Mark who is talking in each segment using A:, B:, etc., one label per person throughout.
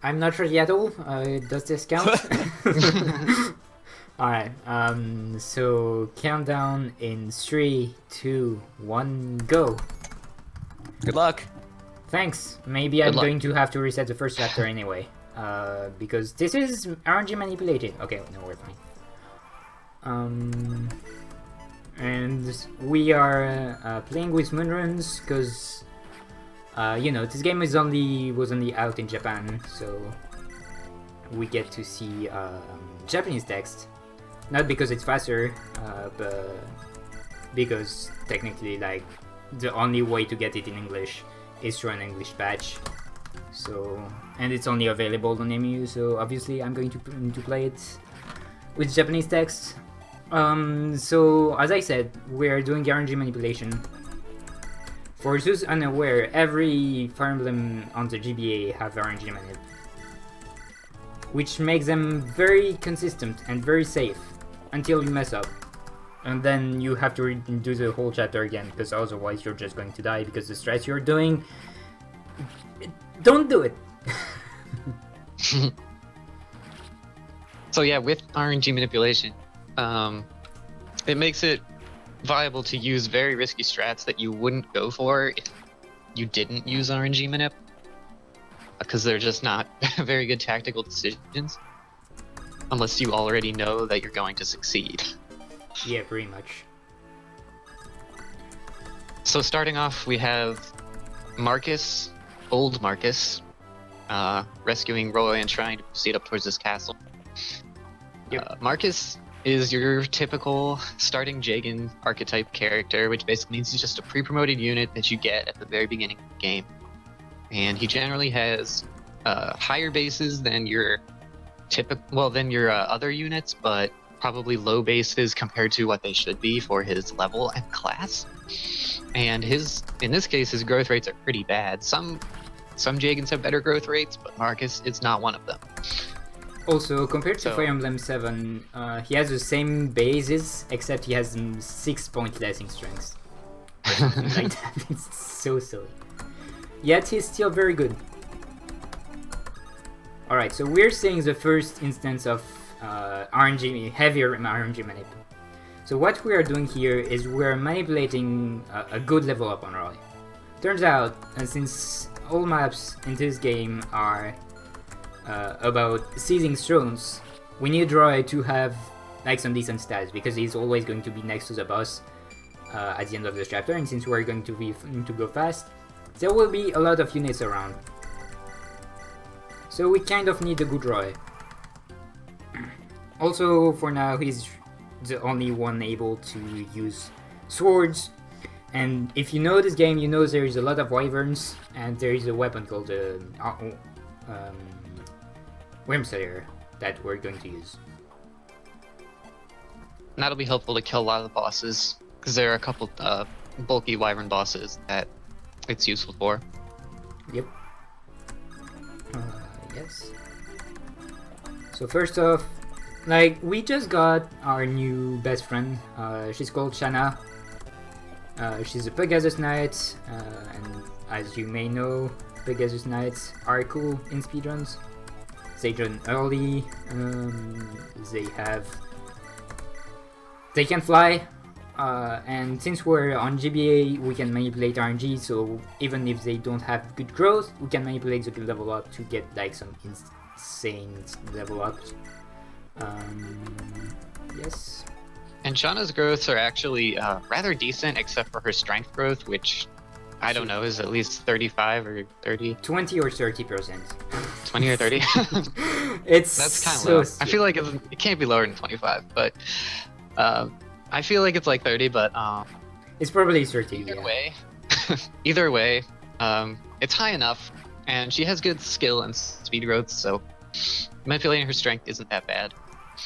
A: I'm not ready at all. Does this count? Alright, so countdown in 3, 2, 1, go.
B: Good luck.
A: Thanks. Maybe I'm going to have to reset the first chapter anyway. Because this is RNG manipulated. Okay, no, we're fine. And we are playing with moonruns because you know, this game was only out in Japan, so we get to see Japanese text. Not because it's faster, but because technically, like, the only way to get it in English is through an English patch. So, and it's only available on EMU, so obviously I'm going to play it with Japanese text. So as I said, we're doing RNG manipulation. For those unaware, every Fire Emblem on the GBA have RNG manip, which makes them very consistent and very safe until you mess up. And then you have to do the whole chapter again, because otherwise you're just going to die because the stress you're doing. Don't do it!
C: So yeah, with RNG manipulation, it makes it viable to use very risky strats that you wouldn't go for if you didn't use RNG manip, because they're just not very good tactical decisions unless you already know that you're going to succeed.
A: Yeah, pretty much.
C: So starting off, we have Marcus, old Marcus, rescuing Roy and trying to proceed up towards this castle.
A: Yep.
C: Marcus is your typical starting Jagan archetype character, which basically means he's just a pre-promoted unit that you get at the very beginning of the game. And he generally has higher bases than your other units, but probably low bases compared to what they should be for his level and class. And in this case, his growth rates are pretty bad. Some Jagans have better growth rates, but Marcus is not one of them.
A: Also, compared to Fire Emblem 7, he has the same bases, except he has 6 points less in strength. Or something like that. It's so silly. Yet he's still very good. Alright, so we're seeing the first instance of heavier RNG manip. So what we are doing here is we're manipulating a good level up on Roy. Turns out, since all maps in this game are about seizing thrones, we need Roy to have like some decent stats, because he's always going to be next to the boss at the end of the chapter, and since we're going to go fast, there will be a lot of units around. So we kind of need a good Roy. Also, for now, he's the only one able to use swords. And if you know this game, you know there is a lot of wyverns, and there is a weapon called the Wormslayer that we're going to use.
C: And that'll be helpful to kill a lot of the bosses, because there are a couple bulky wyvern bosses that it's useful for.
A: Yep. Yes. So first off, like, we just got our new best friend. She's called Shanna. She's a Pegasus Knight, and as you may know, Pegasus Knights are cool in speedruns. They join early, they can fly, and since we're on GBA, we can manipulate RNG, so even if they don't have good growth, we can manipulate the good level up to get like some insane level ups. Yes.
C: And Shanna's growths are actually rather decent, except for her strength growth, which I don't know, is at least 35 or 30?
A: 20 or 30%.
C: 20 or 30? That's kind of
A: so
C: low. I feel like it can't be lower than 25, but I feel like it's like 30, but
A: it's probably 30.
C: Either way, it's high enough, and she has good skill and speed growth, so manipulating her strength isn't that bad.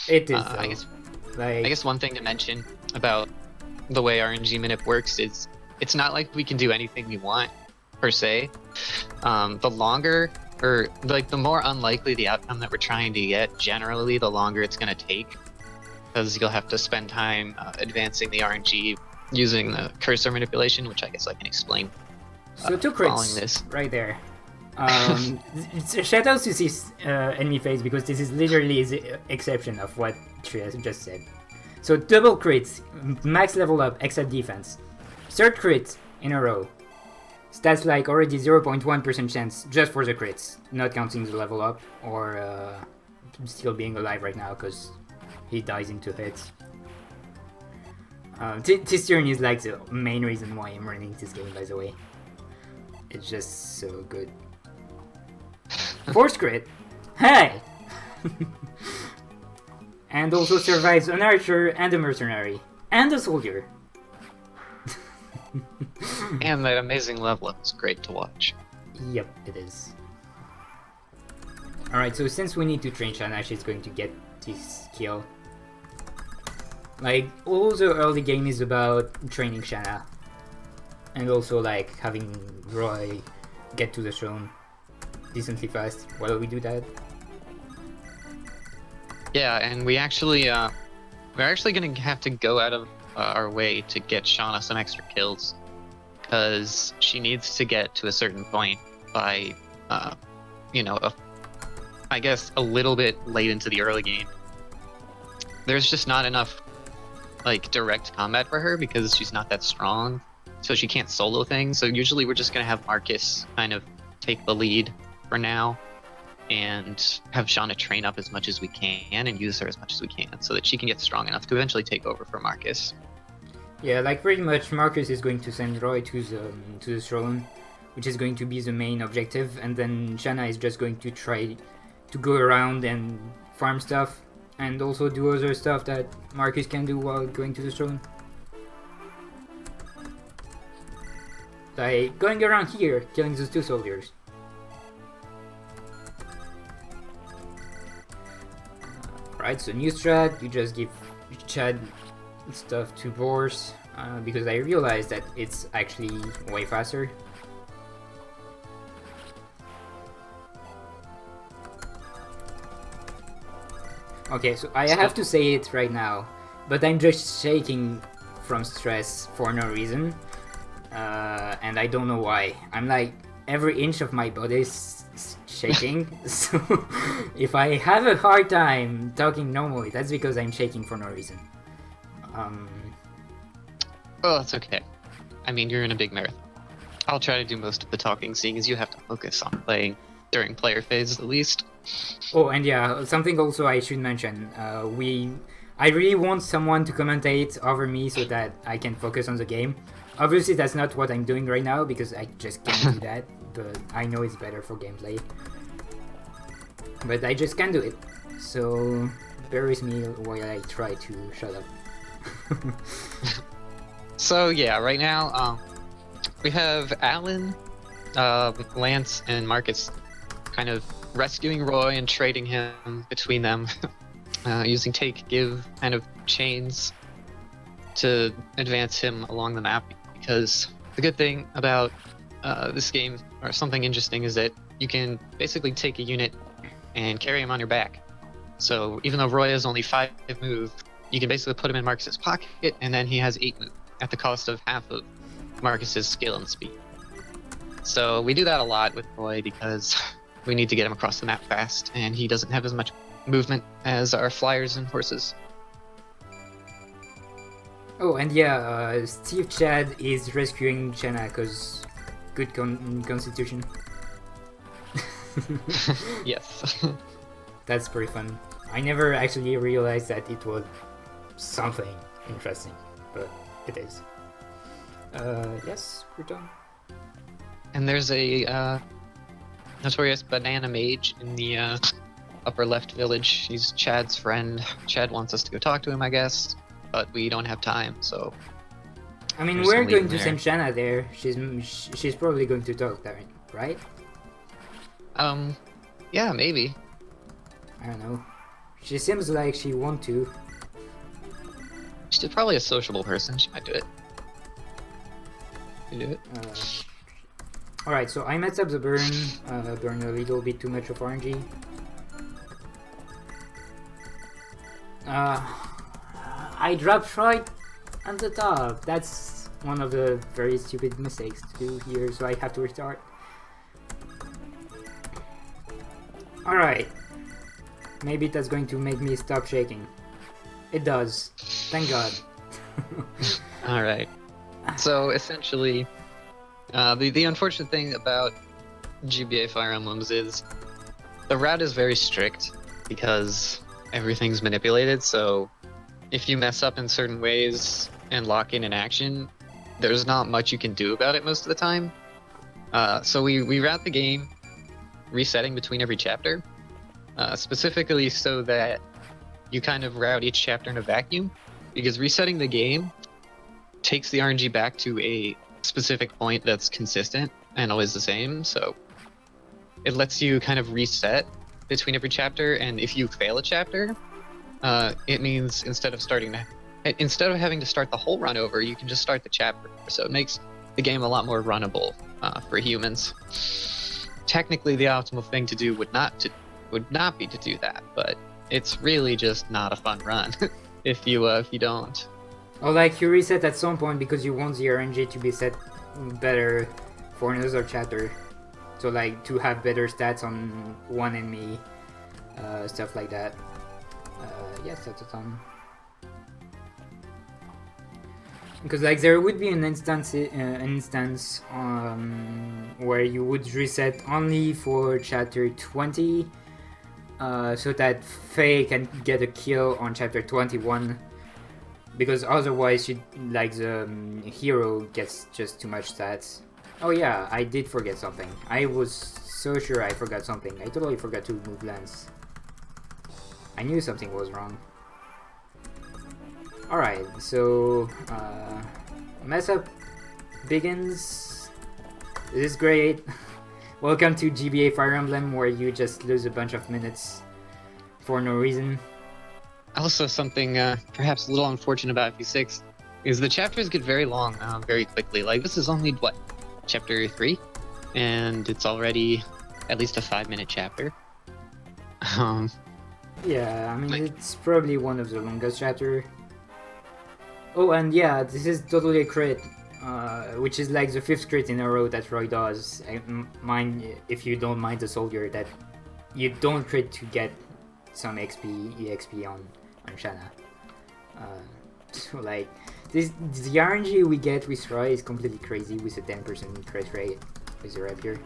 A: It is,
C: I guess one thing to mention about the way RNG manip works is it's not like we can do anything we want, per se. The longer, or like the more unlikely the outcome that we're trying to get, generally the longer it's going to take, because you'll have to spend time advancing the RNG using the cursor manipulation, which I guess I can explain.
A: So 2 crits right there. Shoutouts to this enemy phase because this is literally the exception of what Trias just said. So double crits, max level up, except defense. Third crit in a row. Stats like already 0.1% chance just for the crits, not counting the level up or still being alive right now because he dies in 2 hits. This turn is like the main reason why I'm running this game, by the way. It's just so good. Force crit! Hey! And also survives an archer and a mercenary. And a soldier.
C: And that amazing level up is great to watch.
A: Yep, it is. Alright, so since we need to train Shanna, she's going to get this kill. Like, all the early game is about training Shanna. And also, like, having Roy get to the throne decently fast while we do that.
C: Yeah, and we're actually gonna have to go out of our way to get Shanna some extra kills, because she needs to get to a certain point by, I guess a little bit late into the early game. There's just not enough, like, direct combat for her because she's not that strong, so she can't solo things. So usually we're just gonna have Marcus kind of take the lead for now, and have Shanna train up as much as we can and use her as much as we can so that she can get strong enough to eventually take over for Marcus.
A: Yeah, like pretty much Marcus is going to send Roy to the throne, which is going to be the main objective, and then Shanna is just going to try to go around and farm stuff and also do other stuff that Marcus can do while going to the throne. Like going around here, killing those 2 soldiers. Right, so new strat, you just give Chad stuff to Boars, because I realized that it's actually way faster. Okay, so I have to say it right now, but I'm just shaking from stress for no reason, and I don't know why. I'm like, every inch of my body is shaking, so if I have a hard time talking normally, that's because I'm shaking for no reason.
C: Oh, that's okay. I mean, you're in a big marathon. I'll try to do most of the talking, seeing as you have to focus on playing during player phase at least.
A: Oh, and yeah, something also I should mention. I really want someone to commentate over me so that I can focus on the game. Obviously, that's not what I'm doing right now because I just can't do that, but I know it's better for gameplay. But I just can't do it, so bear with me while I try to shut up.
C: So yeah, right now we have Alan, Lance, and Marcus kind of rescuing Roy and trading him between them, using take, give kind of chains to advance him along the map. Because the good thing about this game, or something interesting, is that you can basically take a unit and carry him on your back. So even though Roy has only 5 move, you can basically put him in Marcus's pocket, and then he has 8 move at the cost of half of Marcus's skill and speed. So we do that a lot with Roy because we need to get him across the map fast, and he doesn't have as much movement as our flyers and horses.
A: Oh, and yeah, Steve Chad is rescuing Shanna because good constitution.
C: Yes.
A: That's pretty fun. I never actually realized that it was something interesting, but it is. Yes, we're done.
C: And there's a notorious banana mage in the upper left village. He's Chad's friend. Chad wants us to go talk to him, I guess, but we don't have time, so...
A: I mean,
C: Just
A: we're
C: leave
A: going
C: him
A: to
C: there.
A: send Shanna there. She's probably going to talk there, right?
C: Yeah, maybe.
A: I don't know. She seems like she want to.
C: She's probably a sociable person. She might do it. You do it?
A: Alright, so I messed up the burn. Burn a little bit too much of RNG. I dropped right on the top. That's one of the very stupid mistakes to do here, so I have to restart. Alright. Maybe that's going to make me stop shaking. It does. Thank God.
C: All right. So essentially, the unfortunate thing about GBA Fire Emblems is the route is very strict because everything's manipulated. So if you mess up in certain ways and lock in an action, there's not much you can do about it most of the time. So we route the game resetting between every chapter, specifically so that you kind of route each chapter in a vacuum, because resetting the game takes the RNG back to a specific point that's consistent and always the same. So it lets you kind of reset between every chapter, and if you fail a chapter, it means instead of having to start the whole run over, you can just start the chapter. So it makes the game a lot more runnable for humans. Technically, the optimal thing to do would not be to do that, but it's really just not a fun run if you don't.
A: Or like you reset at some point because you want the RNG to be set better for another chapter. So like to have better stats on one enemy, stuff like that. Yes, that's a ton. Because like there would be an instance where you would reset only for chapter 20, so that Faye can get a kill on chapter 21. Because otherwise, the hero gets just too much stats. Oh yeah, I did forget something. I was so sure I forgot something. I totally forgot to move Lance. I knew something was wrong. Alright, so mess up begins. This is great. Welcome to GBA Fire Emblem, where you just lose a bunch of minutes for no reason.
C: Also, something perhaps a little unfortunate about FE6 is the chapters get very long very quickly. Like, this is only, what, chapter 3? And it's already at least a 5-minute chapter.
A: Yeah, I mean, it's probably one of the longest chapters. Oh, and yeah, this is totally a crit, which is like the 5th crit in a row that Roy does. If you don't mind the soldier, that you don't crit to get some EXP on Shanna. So like, the RNG we get with Roy is completely crazy with a 10% crit rate with the rapier.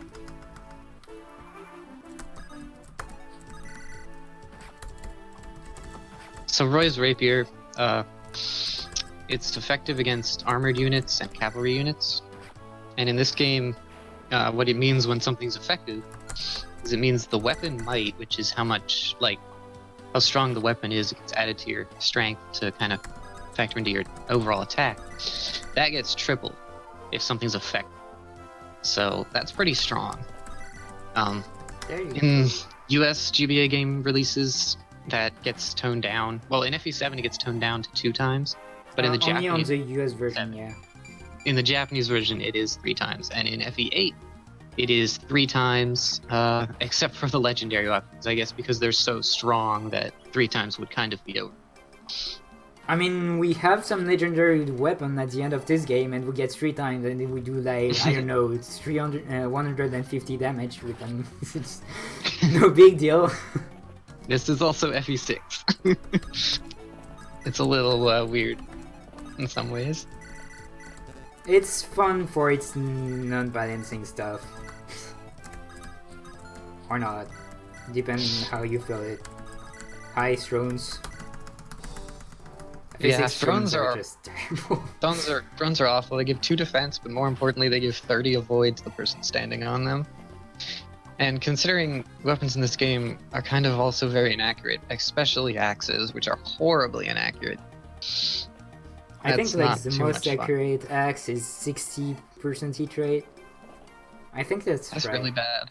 C: So Roy's rapier, it's effective against armored units and cavalry units. And in this game, what it means when something's effective is it means the weapon might, which is how much, like, how strong the weapon is, gets added to your strength to kind of factor into your overall attack. That gets tripled if something's effective. So that's pretty strong. In US GBA game releases, that gets toned down. Well, in FE7 it gets toned down to 2 times, but in the
A: only
C: Japanese,
A: on the US version, yeah.
C: In the Japanese version, it is 3 times, and in FE8, it is 3 times, except for the legendary weapons, I guess, because they're so strong that 3 times would kind of be over.
A: I mean, we have some legendary weapon at the end of this game, and we get 3 times, and then we do like, I don't know, it's 150 damage with them. It's no big deal.
C: This is also FE6. It's a little weird in some ways.
A: It's fun for its non-balancing stuff. Or not. Depending on how you feel it. High thrones.
C: Yeah, thrones are
A: just terrible.
C: Thrones are awful. They give 2 defense, but more importantly, they give 30 avoid to the person standing on them. And considering weapons in this game are kind of also very inaccurate, especially axes, which are horribly inaccurate.
A: I think like the
C: too
A: most
C: much fun.
A: accurate axe is 60% hit rate. I think that's right.
C: really bad.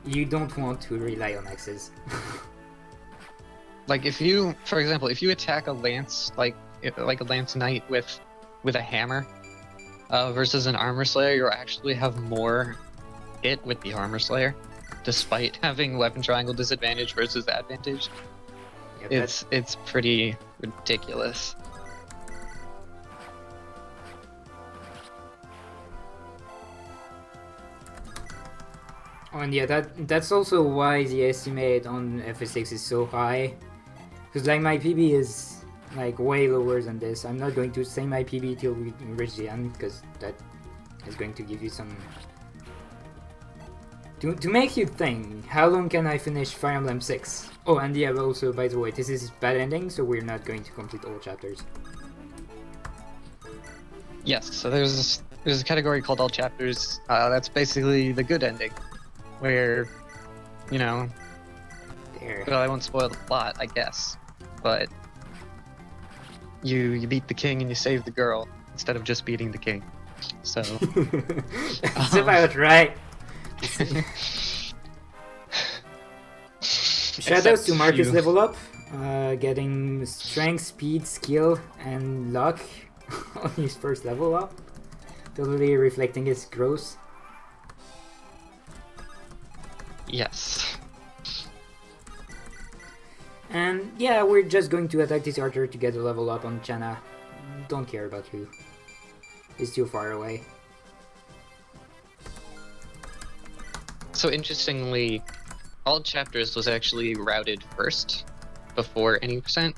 A: You don't want to rely on axes.
C: Like if you, for example, if you attack a lance, like a lance knight with a hammer, versus an armor slayer, you'll actually have more hit with the armor slayer, despite having weapon triangle disadvantage versus advantage.
A: Yeah,
C: It's pretty ridiculous.
A: And yeah, that's also why the estimate on FS6 is so high. Because like my PB is like way lower than this. I'm not going to say my PB till we reach the end, because that is going to give you some... To make you think, how long can I finish Fire Emblem 6? Oh, and yeah, also, by the way, this is bad ending, so we're not going to complete all chapters.
C: Yes, so there's a category called all chapters. That's basically the good ending, where, you know,
A: There.
C: well, I won't spoil the plot, I guess, but you beat the king and you save the girl instead of just beating the king. So
A: That's about right. Shoutouts to Marcus
C: you.
A: level up, getting strength, speed, skill, and luck on his first level up. Totally reflecting his growth.
C: Yes.
A: And yeah, we're just going to attack this archer to get a level up on Shanna. Don't care about who. He's too far away.
C: So interestingly, all chapters was actually routed first before any percent.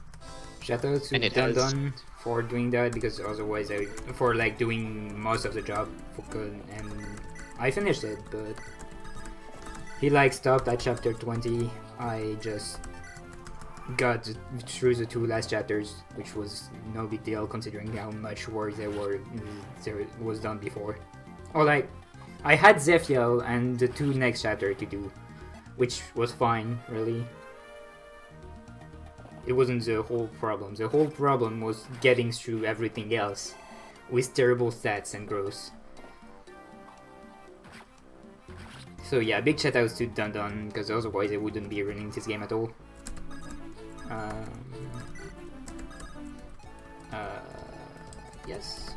A: Shoutouts
C: And
A: to
C: it has-
A: Dun for doing that, because otherwise for like doing most of the job for good, and I finished it, but he like stopped at chapter 20. I just got through the 2 last chapters, which was no big deal considering how much work there was done before. Or like, I had Zephiel and the 2 next chapter to do, which was fine, really. It wasn't the whole problem. The whole problem was getting through everything else with terrible stats and growth. So yeah, big shoutouts to Dun, because otherwise I wouldn't be running this game at all. Yes.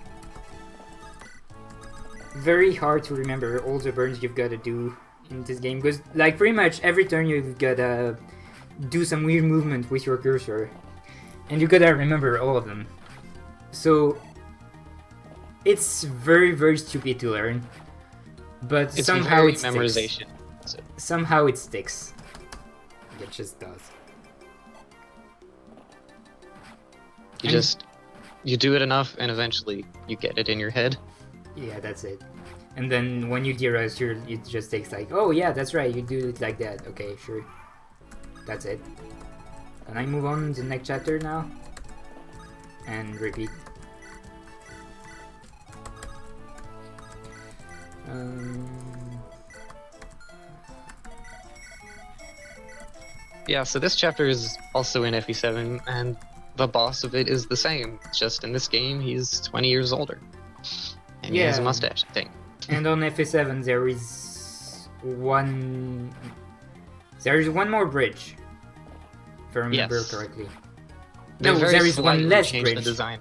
A: Very hard to remember all the burns you've got to do in this game, because like pretty much every turn you've got to do some weird movement with your cursor, and you gotta remember all of them. So it's very stupid to learn, but
C: It's
A: somehow
C: very
A: it sticks.
C: memorization. So,
A: Somehow it sticks. It just does.
C: you do it enough, and eventually you get it in your head.
A: Yeah, that's it. And then when you DRS, it just takes like, oh yeah, that's right, you do it like that. Okay, sure. That's it. Can I move on to the next chapter now? And repeat.
C: Yeah, so this chapter is also in FE7, and the boss of it is the same. Just in this game, he's 20 years older. And he has a
A: Yeah.
C: mustache, I think.
A: And on FA7 there is one more bridge, if I remember
C: Yes.
A: correctly.
C: They
A: No,
C: very
A: there is one
C: slightly
A: less
C: changed the
A: bridge.
C: design.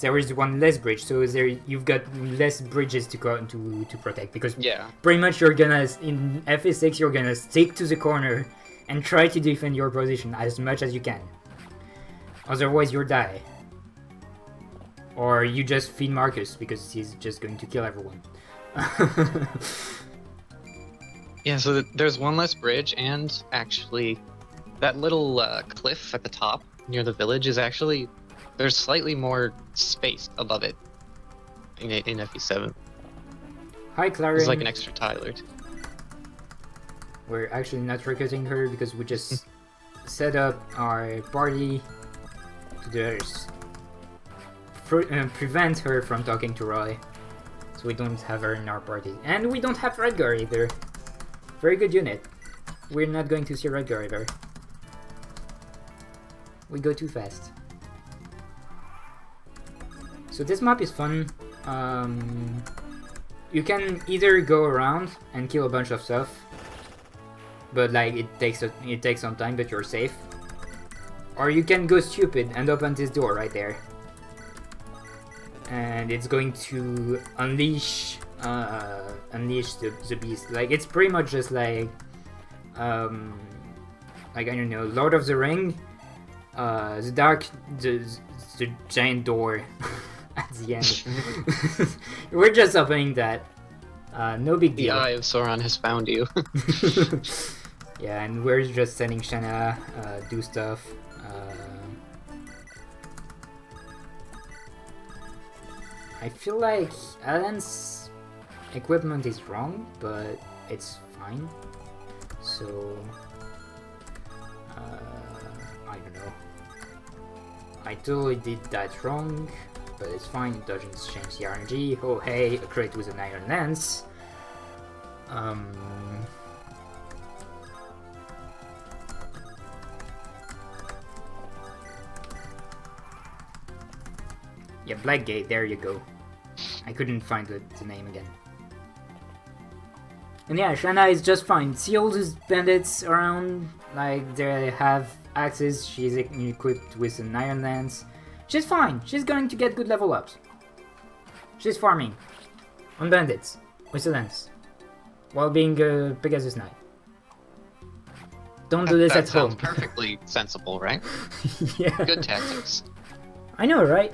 A: There is one less bridge, so you've got less bridges to protect, because
C: Yeah.
A: pretty much you're gonna, in FA6 you're gonna stick to the corner and try to defend your position as much as you can. Otherwise you'll die. Or you just feed Marcus, because he's just going to kill everyone.
C: Yeah, so there's one less bridge, and actually, that little cliff at the top near the village is actually, there's slightly more space above it in FE7.
A: Hi Clara.
C: There's like an extra tile.
A: We're actually not recruiting her because we just set up our party to prevent her from talking to Roy. So we don't have her in our party. And we don't have Redgar either. Very good unit. We're not going to see Redgar either. We go too fast. So this map is fun. You can either go around and kill a bunch of stuff, but like it takes some time, but you're safe. Or you can go stupid and open this door right there, and it's going to unleash the beast. Like it's pretty much just like I don't know, Lord of the Ring, the giant door at the end. We're just opening that, No big
C: The
A: deal.
C: Eye of Sauron has found you.
A: Yeah, and we're just sending Shanna do stuff. I feel like Alan's equipment is wrong, but it's fine. So, I don't know. I totally did that wrong, but it's fine. It doesn't change the RNG. Oh hey, a crate with an iron lance. Yeah, Blackgate, there you go. I couldn't find the name again. And yeah, Shanna is just fine. See all these bandits around? Like, they have axes, she's equipped with an iron lance. She's fine, she's going to get good level ups. She's farming on bandits with a lance while being a Pegasus Knight. Don't do this
C: that
A: at home.
C: sounds perfectly sensible, right?
A: Yeah.
C: Good tactics.
A: I know, right?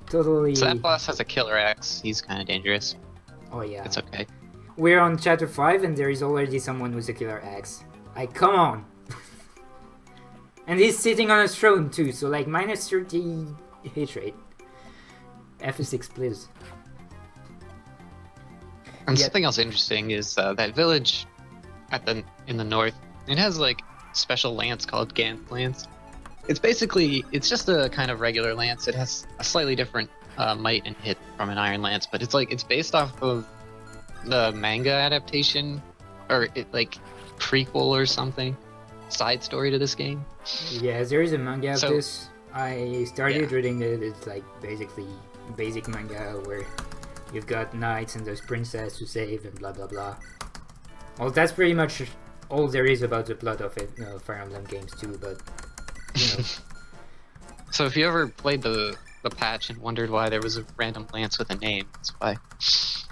A: Totally.
C: So that boss has a killer axe. He's kind of dangerous.
A: Oh yeah.
C: It's okay.
A: We're on chapter 5 and there is already someone with a killer axe. Like, come on! And he's sitting on a throne too, so like minus 30 hit rate. F6 please.
C: And
A: Yeah.
C: something else interesting is that village in the north. It has like special lance called Gant lance. It's just a kind of regular lance. It has a slightly different might and hit from an iron lance, but it's based off of the manga adaptation, or like prequel or something, side story to this game.
A: Yeah, there is a manga of
C: So-
A: this. I started
C: Yeah.
A: reading it. It's like basically basic manga where you've got knights and there's princess to save and blah blah blah. Well, that's pretty much all there is about the plot of it. Fire Emblem games too, but you know.
C: So if you ever played the patch and wondered why there was a random lance with a name, that's why.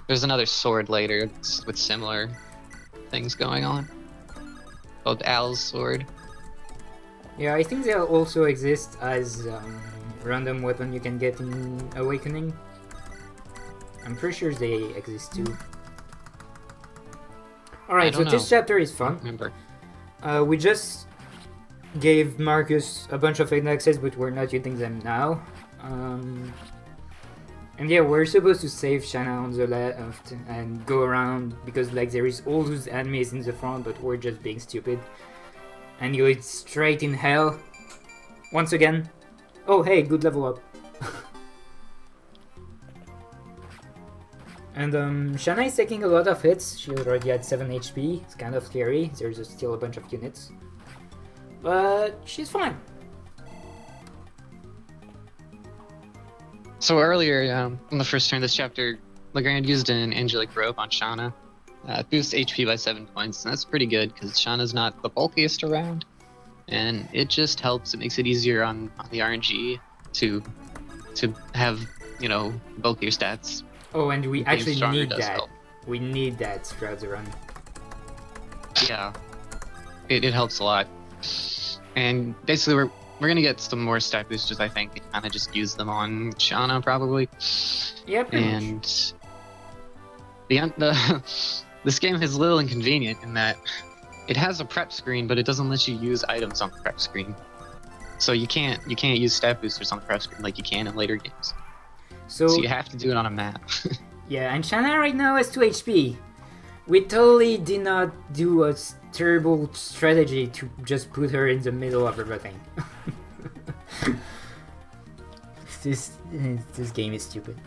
C: There's another sword later with similar things going on, called Al's sword.
A: Yeah, I think they also exist as random weapon you can get in Awakening. I'm pretty sure they exist too. Alright,
C: I
A: so
C: don't
A: this
C: know.
A: chapter is
C: I
A: fun.
C: don't remember.
A: We just gave Marcus a bunch of indexes, but we're not using them now. And yeah, we're supposed to save Shanna on the left and go around because like there is all those enemies in the front, but we're just being stupid. And go straight in hell. Once again. Oh hey, good level up. And Shanna is taking a lot of hits. She already had 7 HP. It's kind of scary. There's still a bunch of units. But she's fine.
C: So earlier, in the first turn of this chapter, Legrand used an angelic robe on Shanna. Boosts HP by 7 points, and that's pretty good because Shanna's not the bulkiest around. And it just helps, it makes it easier on the RNG to have, bulkier stats.
A: Oh, and we
C: Being
A: actually
C: stronger
A: need
C: does
A: that.
C: help.
A: We need that throughout the run.
C: Yeah, it helps a lot. And basically, we're gonna get some more stat boosters, I think, and kind of just use them on Shanna probably.
A: Yeah, pretty much.
C: And this game is a little inconvenient in that it has a prep screen, but it doesn't let you use items on the prep screen. So you can't use stat boosters on the prep screen like you can in later games.
A: So
C: So you have to do it on a map.
A: yeah, and Shanna right now has 2 HP. We totally did not do a terrible strategy to just put her in the middle of everything. This game is stupid.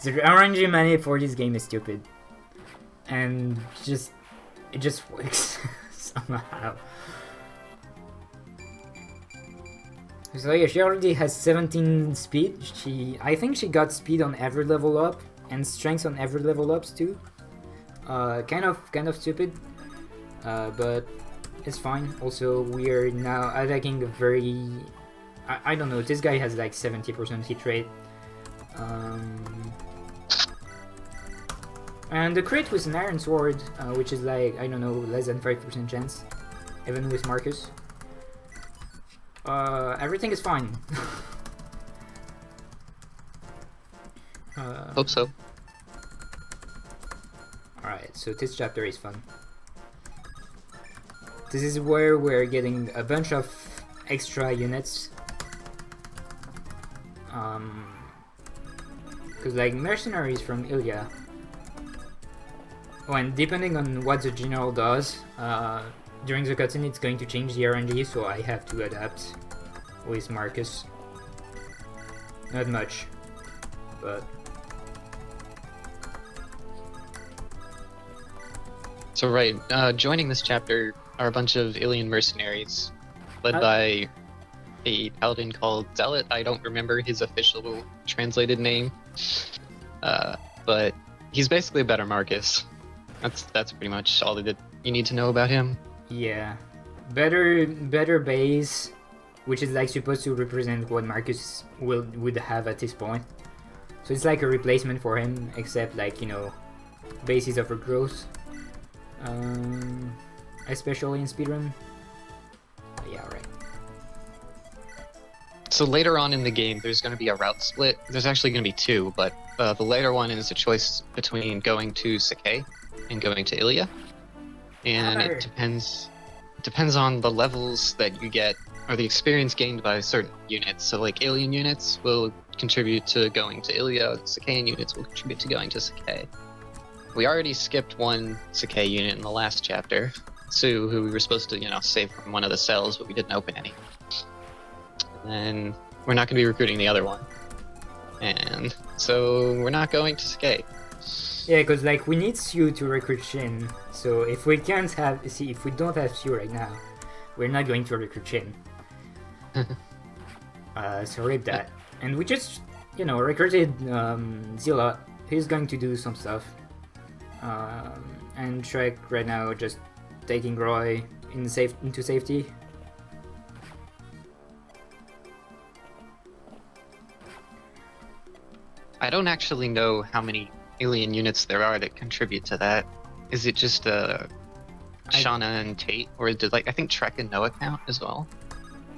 A: The RNG money for this game is stupid, and it just works somehow. So yeah, she already has 17 speed. I think she got speed on every level up and strength on every level ups too. Kind of stupid, but it's fine. Also, we are now attacking a very, I don't know. This guy has like 70% hit rate. And the crit with an iron sword, which is like, I don't know, less than 5% chance, even with Marcus. Everything is fine.
C: Hope so.
A: Alright, so this chapter is fun. This is where we're getting a bunch of extra units. Because like mercenaries from Ilya. Oh, and depending on what the general does, during the cutscene it's going to change the RNG, so I have to adapt with Marcus. Not much, but...
C: So right, joining this chapter are a bunch of Ilyan mercenaries, led by a paladin called Zealot. I don't remember his official translated name, but he's basically a better Marcus. That's pretty much all that you need to know about him.
A: Yeah, better base, which is like supposed to represent what Marcus would have at this point. So it's like a replacement for him, except like, you know, bases of regrowth. Especially in speedrun. Yeah, right.
C: So later on in the game, there's going to be a route split. There's actually going to be two, but the later one is a choice between going to Sakai and going to Ilya, and it depends on the levels that you get or the experience gained by certain units. So like Ilyan units will contribute to going to Ilya, Sakayan units will contribute to going to Sakai. We already skipped one Sakai unit in the last chapter, Sue, who we were supposed to, you know, save from one of the cells, but we didn't open any. And then we're not going to be recruiting the other one, and so we're not going to Sakai.
A: Yeah, because like we need Sue to recruit Shin. So if we don't have Sue right now, we're not going to recruit Shin. So rip that. And we just, you know, recruited Zilla. He's going to do some stuff. And Shrek right now just taking Roy into safety.
C: I don't actually know how many alien units there are that contribute to that. Is it just Shanna and Tate, or did I think Trek and Noah count as well?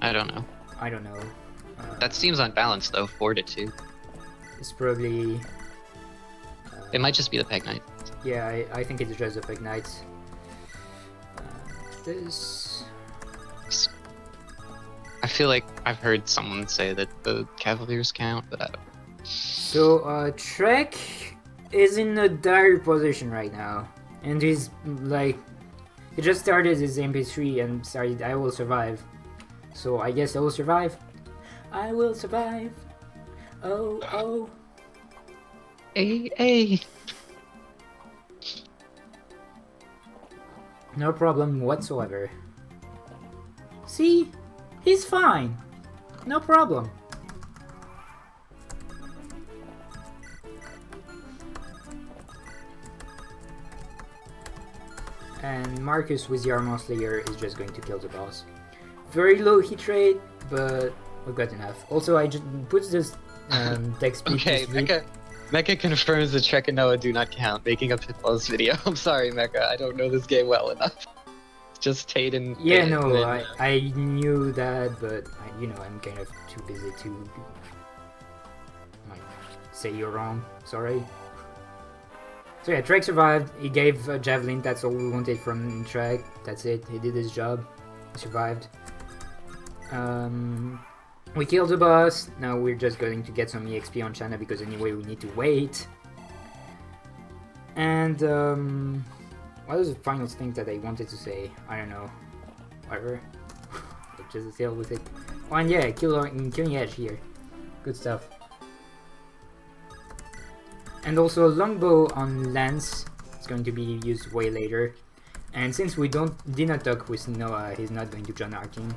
C: I don't know.
A: I don't know.
C: That seems unbalanced though, 4 to 2.
A: It's probably...
C: it might just be the Peg Knight.
A: Yeah, I think it's just the Peg Knights. This...
C: I feel like I've heard someone say that the Cavaliers count, but I don't know.
A: So, Trek is in a dire position right now. And he's, like... He just started his MP3 and started I Will Survive. So, I guess I will survive. I will survive. Oh, oh.
C: Hey.
A: No problem whatsoever. See? He's fine. No problem. And Marcus with the Armor Slayer is just going to kill the boss. Very low hit rate, but we've got enough. Also, I just put this text speed
C: Okay,
A: to sleep.
C: Mecha confirms that Trek and Noah do not count, making a Pitfalls video. I'm sorry, Mecha, I don't know this game well enough. It's just Tate and...
A: Yeah, no, I knew that, but, I'm kind of too busy to say you're wrong. Sorry. So yeah, Trek survived. He gave a Javelin, that's all we wanted from Trek. That's it, he did his job. He survived. We killed the boss. Now we're just going to get some EXP on Shanna because anyway we need to wait. And what was the final thing that I wanted to say? I don't know. Whatever. Just deal with it. Oh, and yeah, killing Edge here. Good stuff. And also longbow on Lance. It's going to be used way later. And since we did not talk with Noah, he's not going to join our team.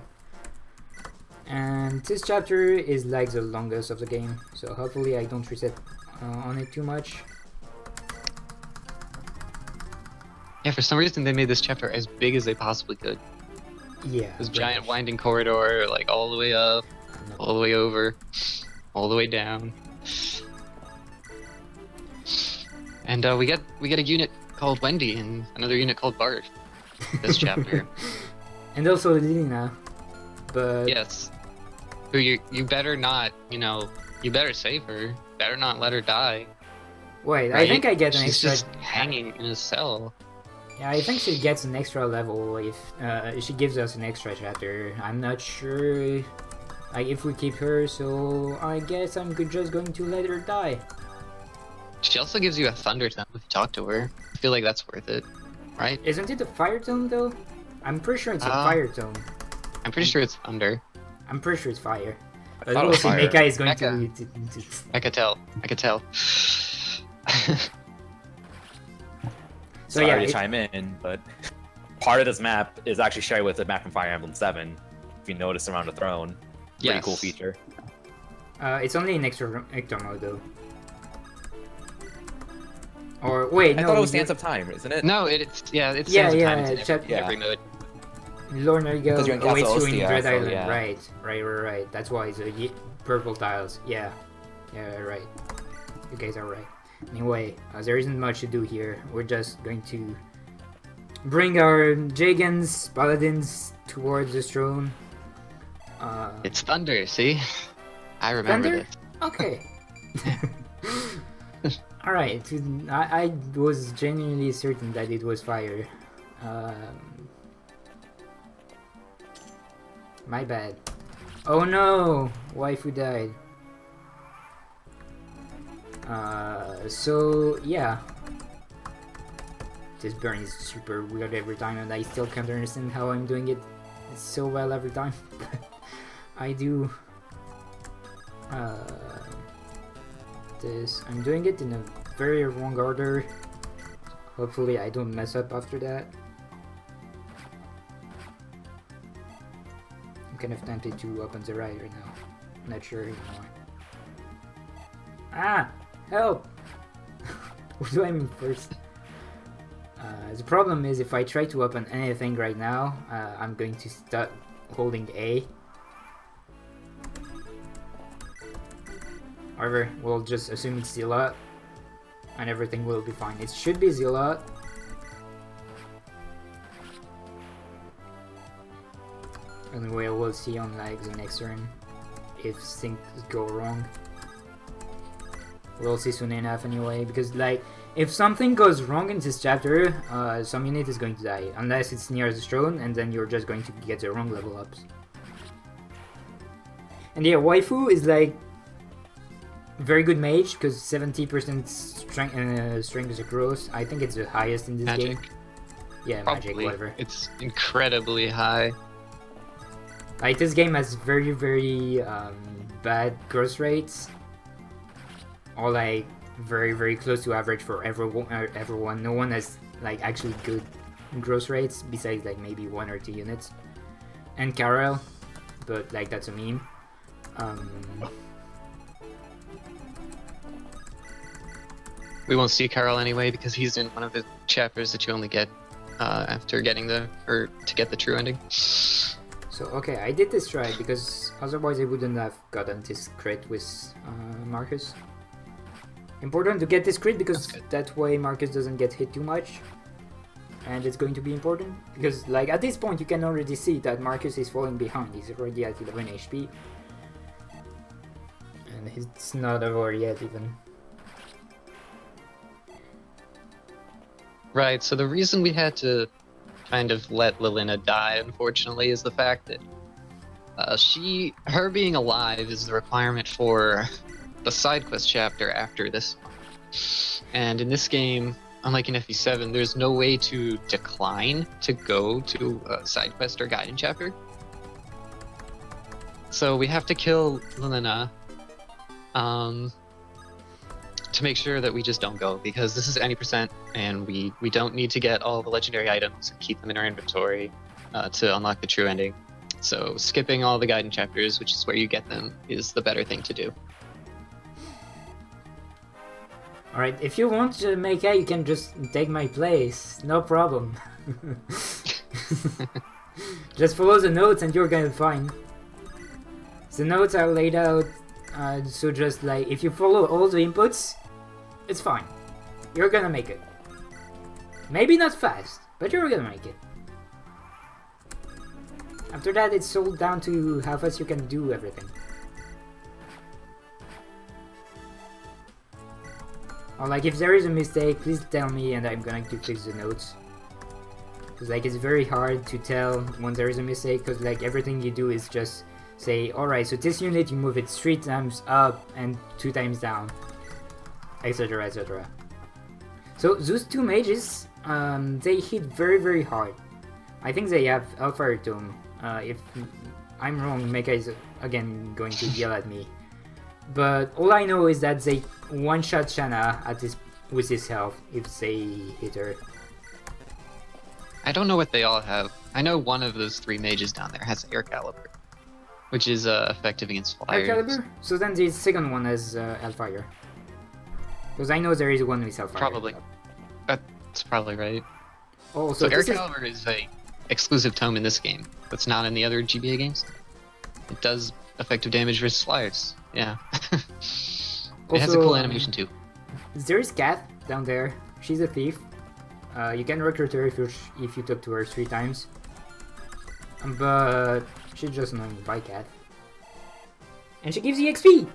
A: And this chapter is like the longest of the game, so hopefully I don't reset on it too much.
C: Yeah, for some reason they made this chapter as big as they possibly could.
A: Yeah.
C: This giant winding corridor, like all the way up, all the way over, all the way down. And we get a unit called Wendy and another unit called Bart this chapter.
A: And also Lina. But
C: yes. Who you better not, you better save her. Better not let her die.
A: Wait, I
C: right?
A: think I get an
C: She's
A: extra.
C: just hanging in a cell.
A: Yeah, I think she gets an extra level if she gives us an extra chapter. I'm not sure like if we keep her, so I guess I'm just going to let her die.
C: She also gives you a thunder tome if you talk to her. I feel like that's worth it, right?
A: Isn't it a fire tome though? I'm pretty sure it's a
C: Ah.
A: fire tome.
C: I'm pretty sure it's thunder.
A: I'm pretty sure it's fire.
B: I
A: But
B: thought it
A: we'll
B: was
A: see.
B: fire.
A: Mecha is going
C: Mecha.
A: to.
C: I could tell. I could tell.
A: So
B: Sorry
A: yeah,
B: to chime in, but part of this map is actually shared with the map from Fire Emblem 7. If you notice around the throne, pretty
C: Yes.
B: cool feature.
A: it's only in extra mode though. Or wait,
B: I
A: no.
B: thought it was Dance of Time, isn't it?
C: No, it's
A: Yeah,
C: Sands of
A: yeah,
C: Time. It's in every,
B: yeah.
C: every mode.
A: Lorna Go
B: Because you're in
A: awaits
B: Castle
A: you in
B: Ostia,
A: Dread
B: so
A: Island.
B: yeah.
A: Right. That's why it's purple tiles. Yeah, right. You guys are right. Anyway, there isn't much to do here. We're just going to bring our Jagans, Paladins towards the throne.
C: It's thunder. See, I remember
A: Thunder?
C: this.
A: Okay. Alright, I was genuinely certain that it was fire. My bad. Oh no! Waifu died. So yeah. This burn is super weird every time and I still can't understand how I'm doing it so well every time. I do this. I'm doing it in a very wrong order. Hopefully I don't mess up after that. I'm kind of tempted to open the right now. Not sure anymore. Ah! Help! What do I mean first? The problem is if I try to open anything right now, I'm going to start holding A. However, we'll just assume it's Zilot, and everything will be fine. It should be Zilot. Anyway, we'll see on like the next turn if things go wrong. We'll see soon enough anyway, because like if something goes wrong in this chapter, some unit is going to die, unless it's near the throne, and then you're just going to get the wrong level ups. And yeah, waifu is like very good mage because 70% strength is gross. I think it's the highest in this
C: Magic.
A: game. Yeah,
C: Probably.
A: magic, whatever.
C: It's incredibly high.
A: Like this game has very bad growth rates, or like very close to average for everyone. No one has like actually good growth rates besides like maybe 1 or 2 units, and Karel, but like that's a meme.
C: We won't see Carl anyway because he's in one of the chapters that you only get after getting to get the true ending.
A: So okay, I did this try because otherwise I wouldn't have gotten this crit with Marcus. Important to get this crit because that way Marcus doesn't get hit too much. And it's going to be important because like at this point you can already see that Marcus is falling behind. He's already at 11 HP. And it's not over yet even.
C: Right, so the reason we had to kind of let Lilina die, unfortunately, is the fact that her being alive is the requirement for the side quest chapter after this one. And in this game, unlike in FE7, there's no way to decline to go to a side quest or guiding chapter. So we have to kill Lilina to make sure that we just don't go, because this is any percent, and we don't need to get all the legendary items and keep them in our inventory to unlock the true ending. So skipping all the guiding chapters, which is where you get them, is the better thing to do.
A: Alright, if you want to make A, you can just take my place. No problem. Just follow the notes and you're gonna be fine. The notes are laid out, so just like, if you follow all the inputs, it's fine. You're gonna make it. Maybe not fast, but you're gonna make it. After that, it's all down to how fast you can do everything. Or like if there is a mistake, please tell me and I'm going to fix the notes. Because like it's very hard to tell when there is a mistake, because like everything you do is just say, alright, so this unit you move it 3 times up and 2 times down, etc, etc. So those 2 mages, they hit very hard. I think they have Hellfire Tome. If I'm wrong, Mecha is again going to yell at me. But all I know is that they one-shot Shanna at this with his health if they hit her.
C: I don't know what they all have. I know one of those 3 mages down there has Air Caliber, which is effective against flyers.
A: Air Caliber? So then the second one has Hellfire. Because I know there is one with Hellfire.
C: Probably. That's probably right.
A: Oh,
C: so Air Caliber is a exclusive tome in this game. That's not in the other GBA games. It does effective damage versus flyers. Yeah. It has a cool animation too.
A: There is Cat down there. She's a thief. You can recruit her if you talk to her 3 times. But she's just annoying by Cat. And she gives you XP!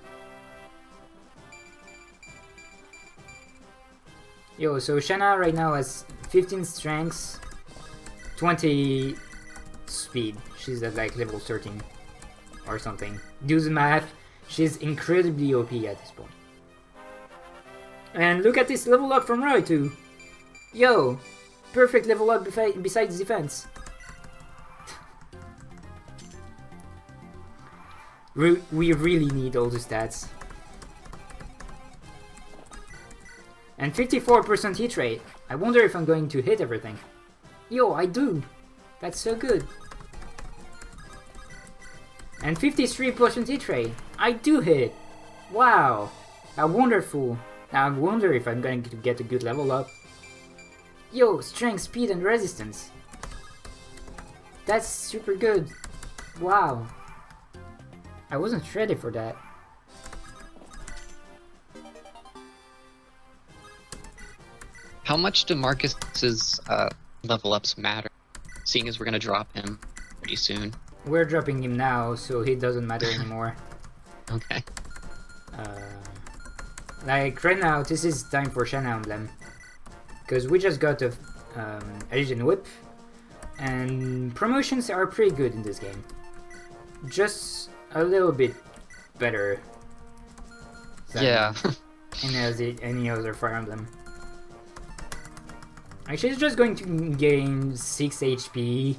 A: Yo, so Shanna right now has 15 strengths, 20 speed. She's at like level 13 or something. Do the math, she's incredibly OP at this point. And look at this level up from Roy too. Yo, perfect level up besides defense. We really need all the stats. And 54% hit rate. I wonder if I'm going to hit everything. Yo, I do. That's so good. And 53% hit rate. I do hit. Wow. How wonderful. Now I wonder if I'm going to get a good level up. Yo, strength, speed, and resistance. That's super good. Wow. I wasn't ready for that.
C: How much do Marcus's level ups matter? Seeing as we're gonna drop him pretty soon.
A: We're dropping him now, so he doesn't matter anymore.
C: Okay.
A: Like right now, this is time for Fire Emblem. Because we just got a Asian Whip, and promotions are pretty good in this game. Just a little bit better than any other Fire Emblem. Actually, it's just going to gain 6 HP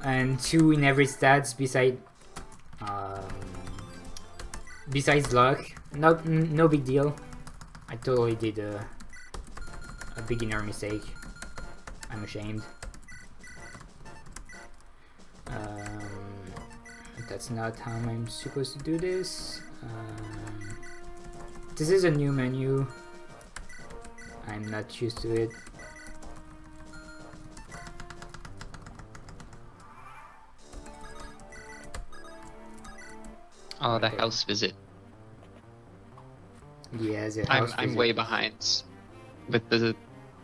A: and 2 in every stats besides luck. No big deal. I totally did a beginner mistake. I'm ashamed. That's not how I'm supposed to do this. This is a new menu. I'm not used to it.
C: Oh, the house visit.
A: Yeah, the house
C: I'm
A: visit.
C: way behind with the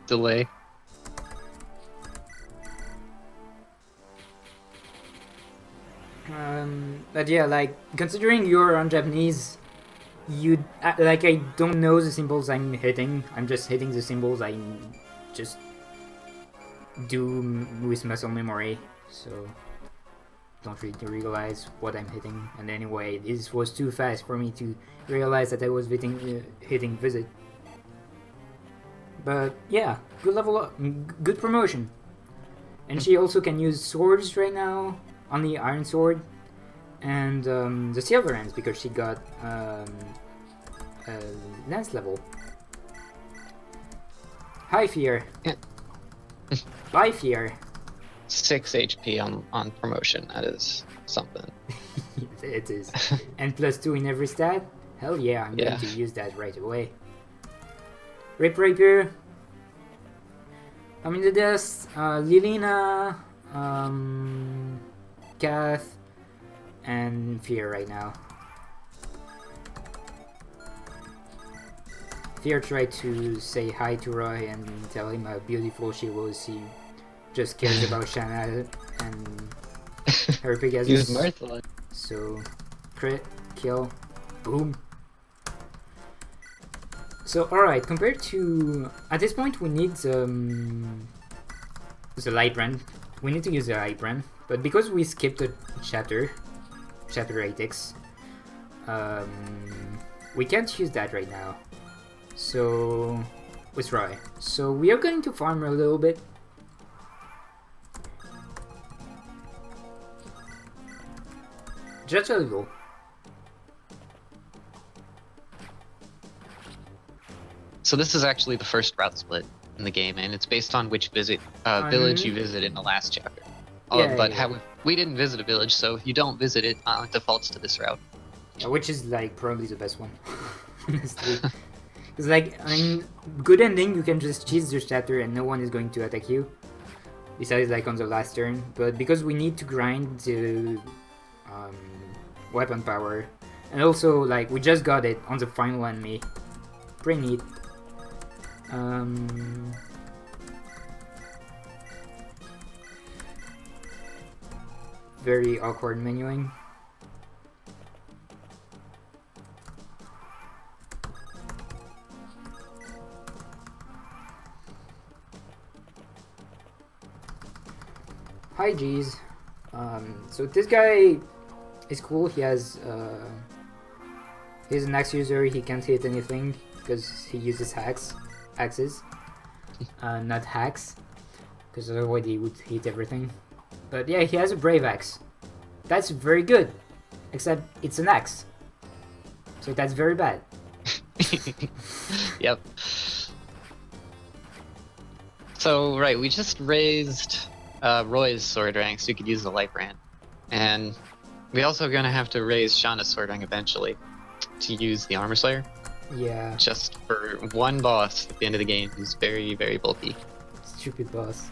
C: delay.
A: But yeah, like, considering you're on Japanese, like, I don't know the symbols I'm hitting. I'm just hitting the symbols I just do with muscle memory, so don't really realize what I'm hitting. And anyway, this was too fast for me to realize that I was hitting visit. But yeah, good level up, good promotion. And she also can use swords right now, only Iron Sword, and the Silver Hands because she got Lance level. Hi Fear.
C: Yeah.
A: Bye Fear.
C: 6 HP on promotion, that is something.
A: It is. And plus 2 in every stat? Hell yeah, I'm going to use that right away. Rip Rapier. I'm in the dust. Lilina, Kath, and Fear right now. Fear tried to say hi to Roy and tell him how beautiful she was. He just cares about Shanna and her Pegasus.
C: Use Martha.
A: So, crit, kill, boom. So, alright, compared to... At this point, we need the light run. We need to use the light run. But because we skipped a chapter 8x, we can't use that right now. So, let's try. So, we are going to farm a little bit. Just a little.
C: So this is actually the first route split in the game, and it's based on which village you visit in the last chapter. We didn't visit a village, so if you don't visit it, it defaults to this route.
A: Yeah, which is like probably the best one, honestly. Because like in good ending, you can just cheese this chapter and no one is going to attack you. Besides like on the last turn, but because we need to grind the weapon power, and also like we just got it on the final enemy. Pretty neat. Very awkward menuing. Hi G's. So this guy is cool. He's an axe user. He can't hit anything because he uses axes, not hacks, because otherwise he would hit everything. But yeah, he has a brave axe. That's very good, except it's an axe, so that's very bad.
C: Yep. So right, we just raised Roy's sword rank so you could use the light brand, and we also gonna have to raise Shanna's sword rank eventually to use the armor slayer.
A: Yeah.
C: Just for one boss at the end of the game who's very, very bulky.
A: Stupid boss.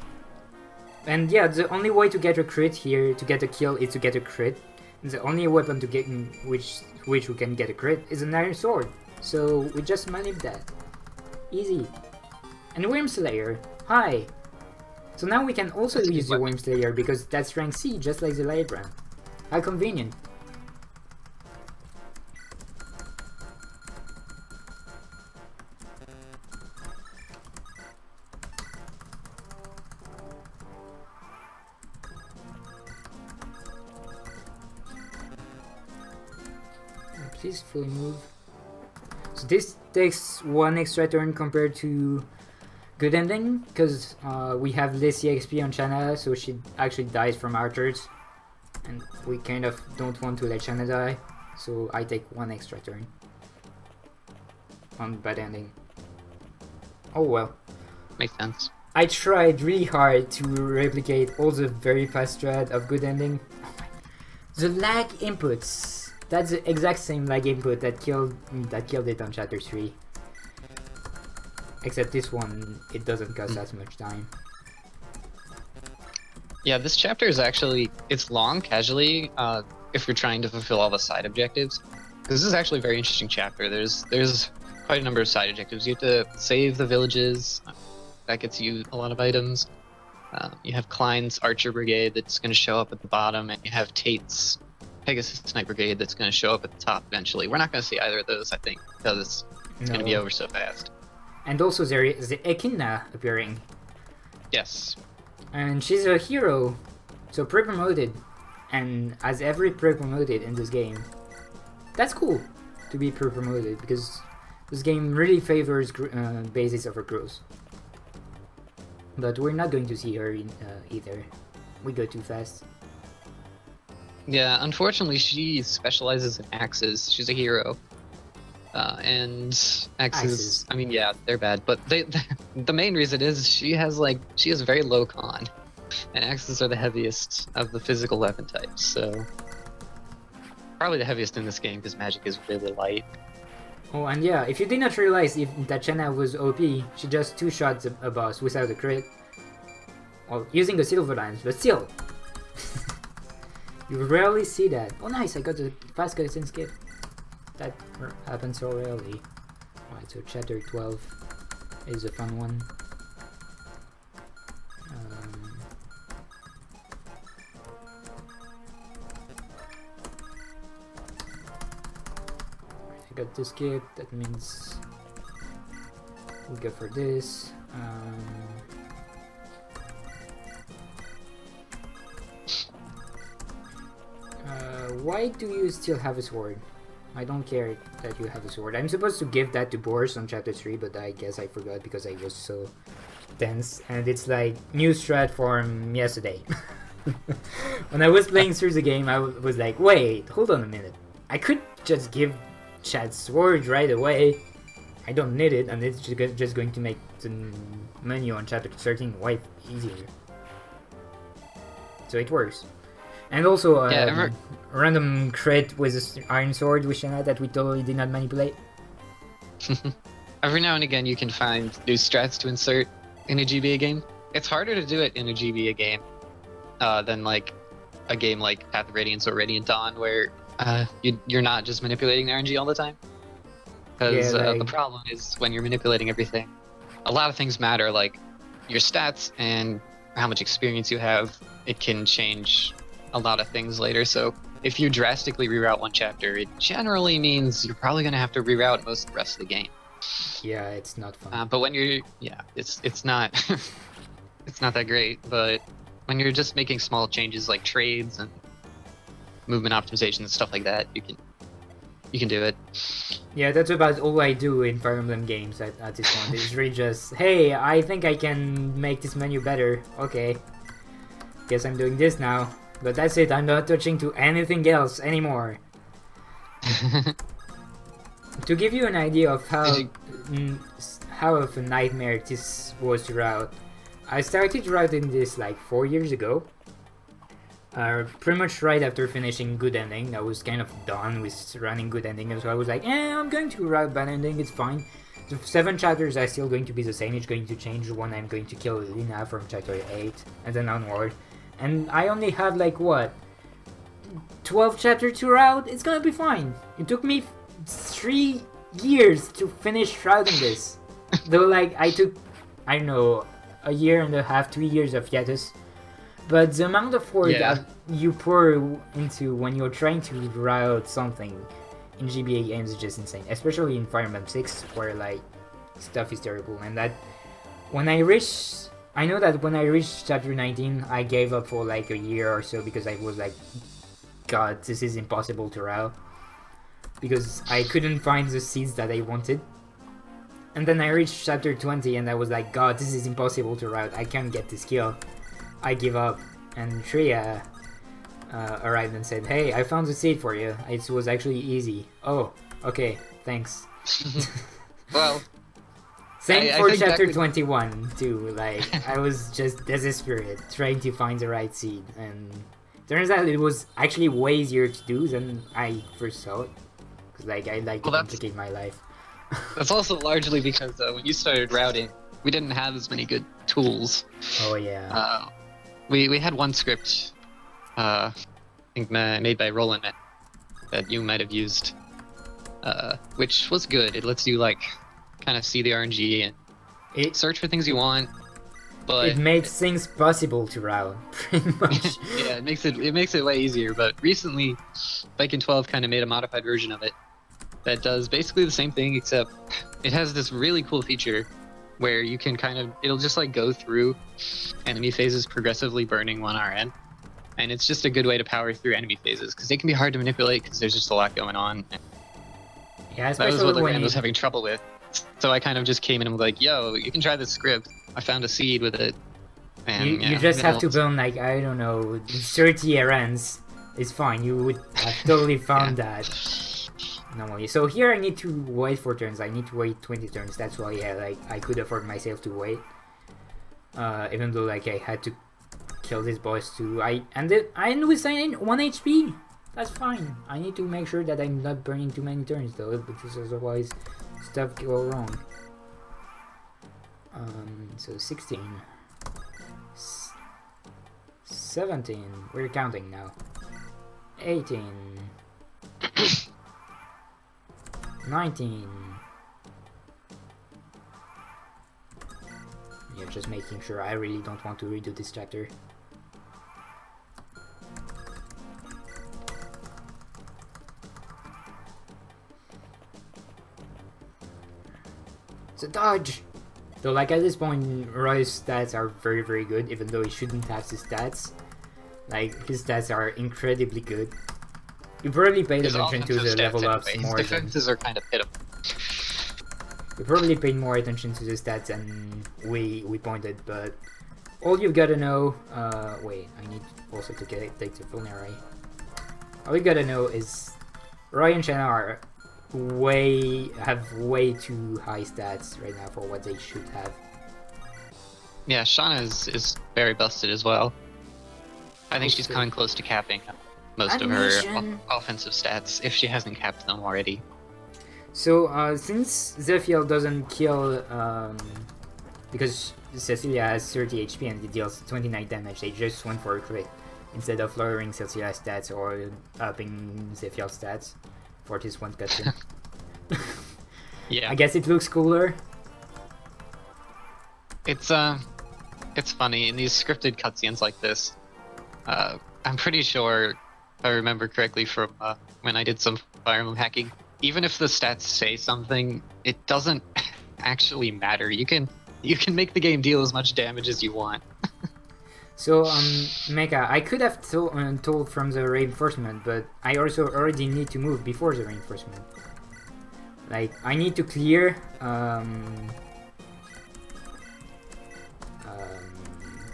A: And yeah, the only way to get a crit here, to get a kill, is to get a crit. And the only weapon to get in which we can get a crit is an iron sword. So we just managed that. Easy. And Worm Slayer. Hi. So now we can also use the Worm Slayer because that's rank C, just like the light brand. How convenient. Please fully move. So this takes one extra turn compared to good ending, because we have less EXP on Shanna, so she actually dies from archers. And we kind of don't want to let Shanna die, so I take one extra turn on bad ending. Oh well.
C: Makes sense.
A: I tried really hard to replicate all the very fast strat of good ending. Oh my. The lag inputs. That's the exact same lag input that killed it on chapter 3. Except this one, it doesn't cost as much time.
C: Yeah, this chapter is actually, it's long casually if you're trying to fulfill all the side objectives. This is actually a very interesting chapter. There's quite a number of side objectives. You have to save the villages. That gets you a lot of items. You have Klein's Archer Brigade that's going to show up at the bottom, and you have Tate's Pegasus Sniper Brigade that's going to show up at the top eventually. We're not going to see either of those, I think, because it's going to be over so fast.
A: And also there is the Echidna appearing.
C: Yes.
A: And she's a hero, so pre-promoted. And as every pre-promoted in this game, that's cool to be pre-promoted, because this game really favors bases over growth. But we're not going to see her either. We go too fast.
C: Yeah, unfortunately, she specializes in axes. She's a hero. And axes, I mean, yeah, they're bad, but the main reason is she has very low con, and axes are the heaviest of the physical weapon types, so probably the heaviest in this game because magic is really light.
A: Oh, and yeah, if you did not realize that Shanna was OP, she just two-shots a boss without a crit. Well, using the silver lines, but still. You rarely see that. Oh nice, I got the fast cutscene skip. That happens so rarely. Alright, so chapter 12 is a fun one. I got the skip, that means we go for this. Why do you still have a sword? I don't care that you have a sword. I'm supposed to give that to Boris on chapter 3, but I guess I forgot because I was so tense. And it's like new strat from yesterday. When I was playing through the game, I was like, wait, hold on a minute. I could just give Chad sword right away. I don't need it, and it's just going to make the menu on chapter 13 way easier. So it works. And also a random crit with an iron sword with Shanna that we totally did not manipulate.
C: Every now and again you can find new strats to insert in a GBA game. It's harder to do it in a GBA game than like a game like Path of Radiance or Radiant Dawn, where you're not just manipulating the RNG all the time. Because the problem is when you're manipulating everything, a lot of things matter, like your stats and how much experience you have. It can change a lot of things later. So if you drastically reroute one chapter, it generally means you're probably going to have to reroute most of the rest of the game.
A: Yeah, it's not fun.
C: But when you're, it's not, it's not that great. But when you're just making small changes like trades and movement optimization and stuff like that, you can do it.
A: Yeah, that's about all I do in Fire Emblem games at this point. It's really just, hey, I think I can make this menu better. Okay, guess I'm doing this now. But that's it, I'm not touching to anything else anymore. To give you an idea of how of a nightmare this was to route, I started routing this like 4 years ago. Pretty much right after finishing Good Ending. I was kind of done with running Good Ending, and so I was like, I'm going to route Bad Ending, it's fine. The 7 chapters are still going to be the same, it's going to change when I'm going to kill Lina from chapter 8, and then onward. And I only have like, what, 12 chapters to route? It's gonna be fine. It took me 3 years to finish routing this. Though like, I took, I don't know, a year and a half, 2 years of hiatus. But the amount of work that you pour into when you're trying to route something in GBA games is just insane. Especially in Fire Emblem 6, where like, stuff is terrible. And that, when I know that when I reached chapter 19, I gave up for like a year or so because I was like, God, this is impossible to route. Because I couldn't find the seeds that I wanted. And then I reached chapter 20 and I was like, God, this is impossible to route. I can't get this kill. I give up. And Shreya arrived and said, hey, I found the seed for you. It was actually easy. Oh, okay, thanks.
C: Well...
A: Same for chapter 21 too, like, I was just desperate trying to find the right seed, and turns out it was actually way easier to do than I first thought, because like, I like to complicate my life.
C: That's also largely because when you started routing, we didn't have as many good tools.
A: Oh yeah.
C: We had one script, I think made by Roland that you might have used, which was good. It lets you like kind of see the RNG and search for things you want, but
A: it makes things possible to route pretty much.
C: Yeah, it makes it way easier. But recently, Viking 12 kind of made a modified version of it that does basically the same thing, except it has this really cool feature where you can it'll just like go through enemy phases progressively burning 1 RN, and it's just a good way to power through enemy phases because they can be hard to manipulate because there's just a lot going on.
A: Yeah,
C: that was what the game was having trouble with. So I kind of just came in and was like, yo, you can try this script. I found a seed with it. And,
A: you just have to burn like, I don't know, 30 errands. It's fine, you would have totally found that normally. So here I need to wait for turns. I need to wait 20 turns. That's why like I could afford myself to wait. Even though like I had to kill this boss too. I end with 1 HP. That's fine. I need to make sure that I'm not burning too many turns though, because otherwise stuff go wrong. So 16, 17, we're counting now. 18, 19. Yeah, just making sure. I really don't want to redo this chapter. The dodge! Though, like, at this point, Roy's stats are very, very good, even though he shouldn't have his stats. Like, his stats are incredibly good. You probably paid
C: His
A: attention to
C: offensive
A: the
C: stats
A: level ups
C: anyway. His
A: more than...
C: defenses are kind of pitiful.
A: You probably paid more attention to the stats than we pointed, but... All you've gotta know... wait, I need also to take the vulnerary. All you gotta know is... Roy and Shanna are have way too high stats right now for what they should have.
C: Yeah, Shanna is very busted as well. I think she's
A: Also-
C: coming close to capping most of
A: Animation.
C: her offensive stats, if she hasn't capped them already.
A: So, since Zephiel doesn't kill, because Cecilia has 30 HP and it deals 29 damage, they just went for a crit instead of lowering Cecilia's stats or upping Zephiel's stats for this one cutscene.
C: Yeah,
A: I guess it looks cooler.
C: it's funny in these scripted cutscenes like this. I'm pretty sure, if I remember correctly from when I did some Fire Emblem hacking, even if the stats say something, it doesn't actually matter. You can make the game deal as much damage as you want.
A: So, Mecha, I could have told from the reinforcement, but I also already need to move before the reinforcement. Like, I need to clear,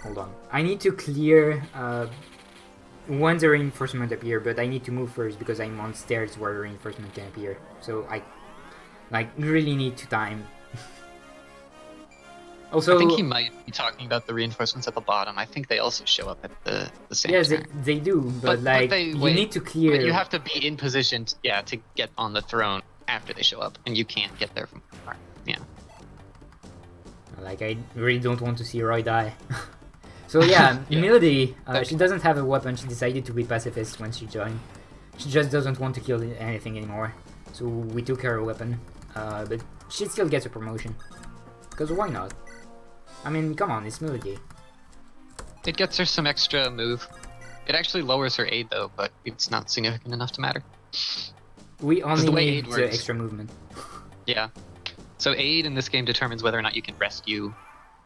A: hold on. I need to clear, when the reinforcement appear, but I need to move first because I'm on stairs where the reinforcement can appear. So, I, like, really need to time. Also,
C: I think he might be talking about the reinforcements at the bottom. I think they also show up at the same
A: yeah,
C: time.
A: they do, but like, you
C: wait,
A: need to clear...
C: But you have to be in position, to get on the throne after they show up, and you can't get there from far. Yeah.
A: Like, I really don't want to see Roy die. So yeah,
C: Yeah.
A: Melody,
C: Okay.
A: she doesn't have a weapon, she decided to be pacifist when she joined. She just doesn't want to kill anything anymore. So we took her weapon, but she still gets a promotion. Because why not? I mean, come on, it's Melody.
C: It gets her some extra move. It actually lowers her aid though, but it's not significant enough to matter.
A: We only
C: the way
A: need
C: aid
A: the
C: works.
A: extra movement.
C: Yeah. So aid in this game determines whether or not you can rescue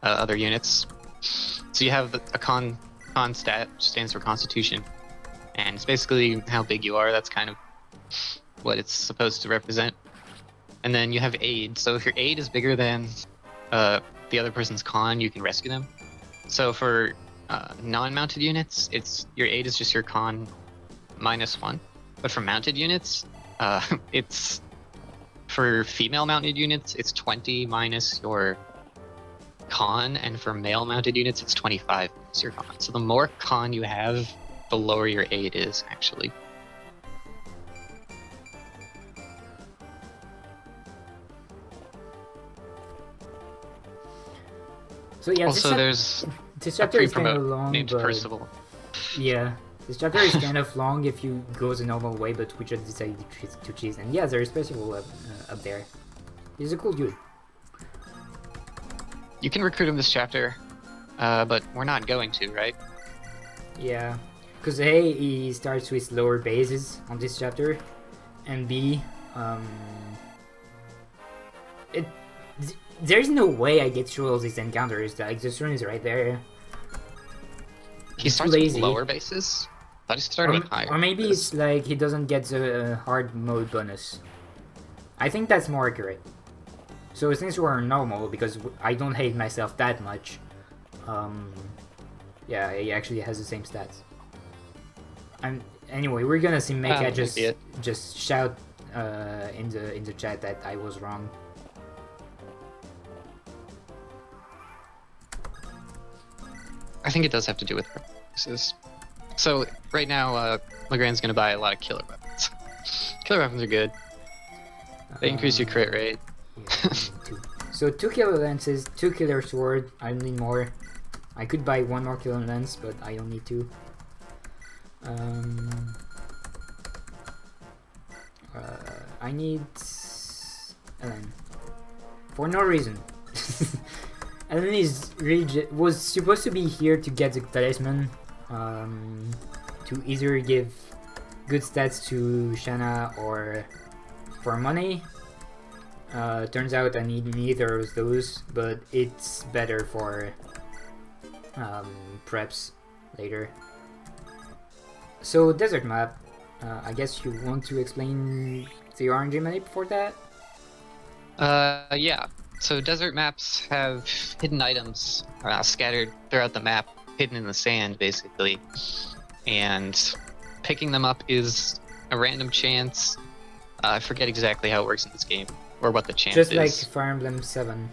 C: other units. So you have a con stat, which stands for Constitution, and it's basically how big you are. That's kind of what it's supposed to represent. And then you have aid. So if your aid is bigger than the other person's con, you can rescue them. So for non-mounted units, your aid is just your con -1. But for mounted units, it's for female mounted units, it's 20 minus your con, and for male mounted units, it's 25 minus your con. So the more con you have, the lower your aid is actually.
A: So yeah,
C: Also, there's
A: this
C: a
A: chapter is kind of
C: pre-promote
A: long,
C: named
A: but
C: Percival.
A: yeah, this chapter is kind of long if you go the normal way, but we just decided to cheese. And yeah, there is Percival up there. He's a cool dude.
C: You can recruit him this chapter, but we're not going to, right?
A: Yeah, because A, he starts with lower bases on this chapter, and B, there's no way I get through all these encounters. Like, the run is right there.
C: He
A: He's
C: starts
A: lazy.
C: with lower bases. I thought he started with higher.
A: Or maybe
C: bases.
A: it's like he doesn't get the hard mode bonus. I think that's more accurate. So since we're normal, because I don't hate myself that much, yeah, he actually has the same stats. And anyway, we're gonna see Mecha
C: might be it.
A: just shout in the chat that I was wrong.
C: I think it does have to do with purposes. So right now, Legrand's gonna buy a lot of killer weapons. Killer weapons are good. They increase your crit rate.
A: Yeah, I need two. So 2 killer lances, 2 killer sword. I don't need more. I could buy 1 more killer lance, but I don't need to. I need Ellen for no reason. Ellen is really was supposed to be here to get the talisman, to either give good stats to Shanna or for money. Turns out I need neither of those, but it's better for preps later. So desert map, I guess you want to explain the RNG manip for that?
C: Yeah. So desert maps have hidden items scattered throughout the map, hidden in the sand, basically. And picking them up is a random chance. I forget exactly how it works in this game, or what the chance
A: Just
C: is.
A: like Fire Emblem 7.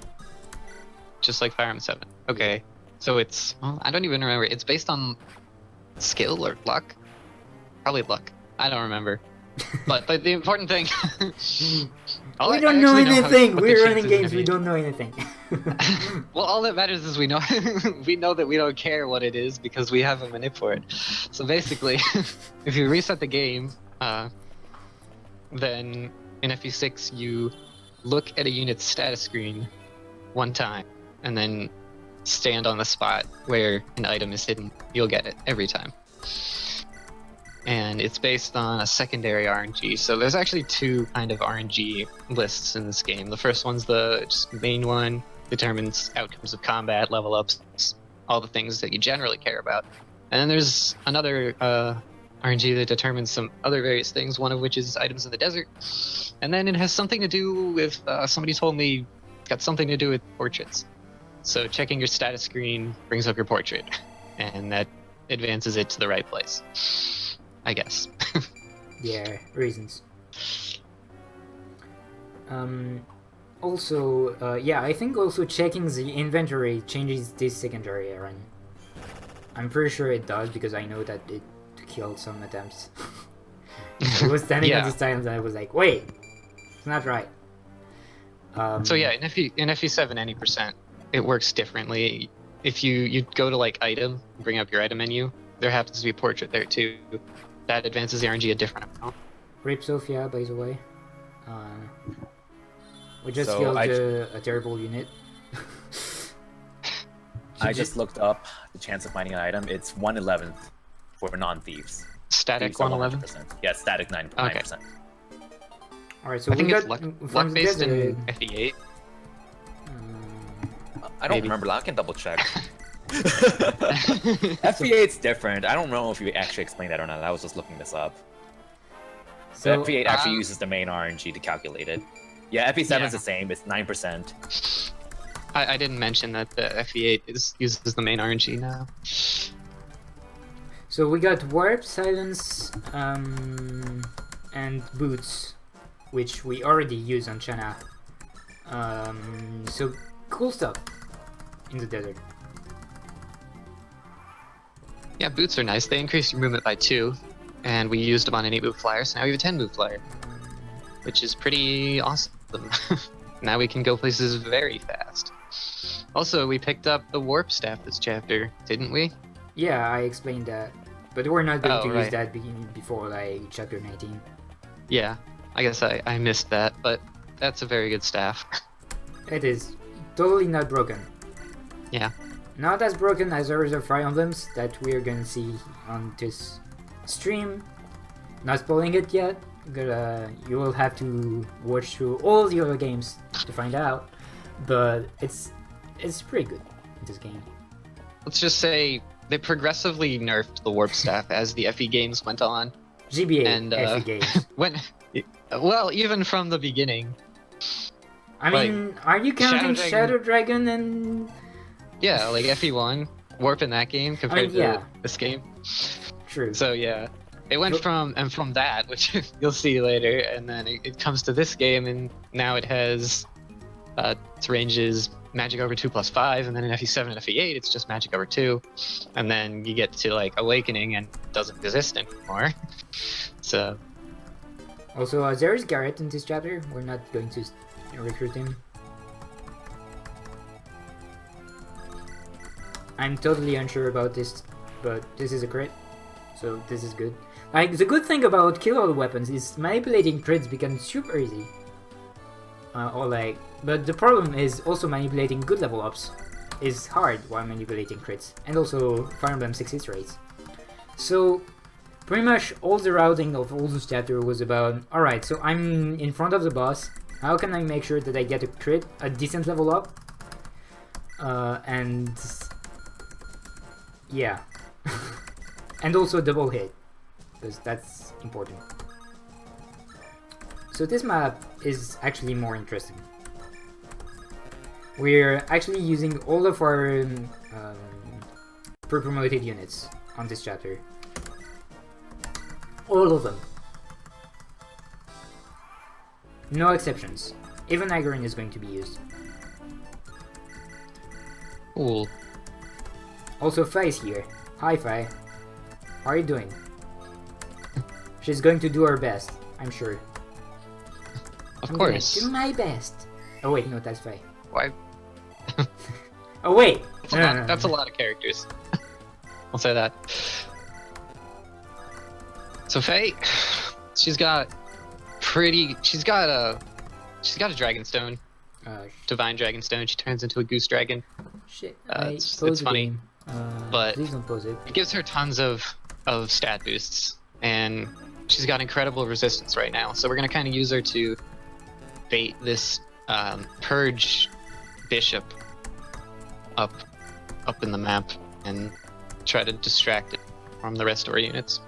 C: Just like Fire Emblem 7. Okay. So it's, well, I don't even remember. It's based on skill or luck? Probably luck. I don't remember. But the important thing...
A: We don't know anything!
C: what the
A: We're running
C: chances
A: games,
C: of
A: we
C: it-
A: don't know anything.
C: Well, all that matters is we know we know that we don't care what it is because we have a manip for it. So basically, if you reset the game, then in FE6 you look at a unit's status screen one time, and then stand on the spot where an item is hidden. You'll get it every time. And it's based on a secondary RNG. So there's actually two kind of RNG lists in this game. The first one's the just main one, determines outcomes of combat, level ups, all the things that you generally care about. And then there's another RNG that determines some other various things, one of which is items in the desert. And then it has something to do with, somebody told me, it's got something to do with portraits. So checking your status screen brings up your portrait, and that advances it to the right place, I guess.
A: Yeah, reasons. Also, yeah, I think also checking the inventory changes this secondary run. I'm pretty sure it does because I know that it killed some attempts. I was standing on
C: Yeah.
A: the side and I was like, wait, it's not right.
C: So yeah, in FE7 any percent, it works differently. If you go to like item, bring up your item menu, there happens to be a portrait there too. That advances the RNG a different amount.
A: Rip Sophia, by the way. We just
B: So
A: killed
B: I-
A: a terrible unit.
B: I just looked up the chance of finding an item. It's 1/11th for non-thieves.
C: Static
B: Thieves are
C: 111.
B: 100%. Yeah, static 9%.
A: Alright, so
C: I
A: we
C: think
A: got
C: it's luck,
A: from
C: luck
A: the
C: based in
A: desert.
C: FE8.
B: I don't
C: Maybe.
B: remember. I can double check. FE8's different. I don't know if you actually explained that or not. I was just looking this up.
A: So,
B: FE8 actually
C: uh,
B: uses the main RNG to calculate it. Yeah, FE7
C: Yeah.
B: is the same. It's 9%.
C: I didn't mention that the FE8 uses the main RNG now.
A: So we got Warp, Silence, and Boots, which we already use on Shanna. So cool stuff in the desert.
C: Yeah, boots are nice. They increase your movement by 2, and we used them on an 8-move flyer, so now we have a 10-move flyer, which is pretty awesome. Now we can go places very fast. Also, we picked up the warp staff this chapter, didn't we?
A: Yeah, I explained that, but we're not going
C: Oh,
A: to use
C: right.
A: that before like chapter 19.
C: Yeah, I guess I missed that, but that's a very good staff.
A: It is totally not broken.
C: Yeah.
A: Not as broken as the other Fire Emblems that we're gonna see on this stream. Not spoiling it yet. You will have to watch through all the other games to find out. But it's pretty good in this game.
C: Let's just say they progressively nerfed the warp staff as the FE games went on.
A: GBA
C: And,
A: FE games.
C: Well, even from the beginning.
A: I
C: like,
A: mean, are you counting Shadow Dragon and?
C: Yeah, like FE1, warp in that game compared
A: yeah.
C: to this game.
A: True.
C: So yeah, it went
A: Look-
C: from that, which you'll see later, and then it comes to this game, and now it has its ranges magic over 2+5, and then in FE7 and FE8 it's just magic over 2, and then you get to like awakening and it doesn't exist anymore. So
A: Also, there is Garrett in this chapter. We're not going to recruit him. I'm totally unsure about this, but this is a crit, so this is good. Like, the good thing about kill all weapons is manipulating crits becomes super easy. But the problem is also manipulating good level ups is hard while manipulating crits, and also Fire Emblem 6 hit rates. So, pretty much all the routing of all this chapter was about, alright, so I'm in front of the boss, How can I make sure that I get a crit, a decent level up? And yeah. And also double hit, because that's important. So this map is actually more interesting. We're actually using all of our pre-promoted units on this chapter. All of them. No exceptions. Even Igarin is going to be used.
C: Cool.
A: Also, Faye's here. Hi, Faye. How are you doing? She's going to do her best, I'm sure.
C: Of
A: I'm
C: course.
A: gonna do my best. Oh wait, no, that's Faye.
C: Why?
A: Oh wait!
C: That's a lot of characters. I'll say that. So Faye, she's got a dragon stone, divine dragon stone. She turns into a goose dragon.
A: Shit,
C: it's funny, but
A: please don't pose it.
C: it gives her tons of stat boosts, and she's got incredible resistance right now. So we're gonna kind of use her to bait this purge bishop up in the map and try to distract it from the rest of our units.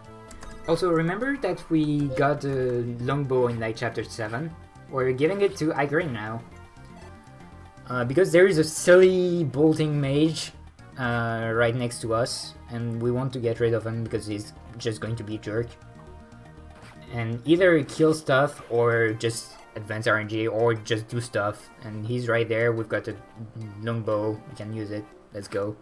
A: Also, remember that we got the longbow in like chapter 7? We're giving it to Igarin now. Because there is a silly bolting mage right next to us, and we want to get rid of him because he's just going to be a jerk. And either kill stuff or just advance RNG or just do stuff. And he's right there, we've got a longbow, we can use it. Let's go.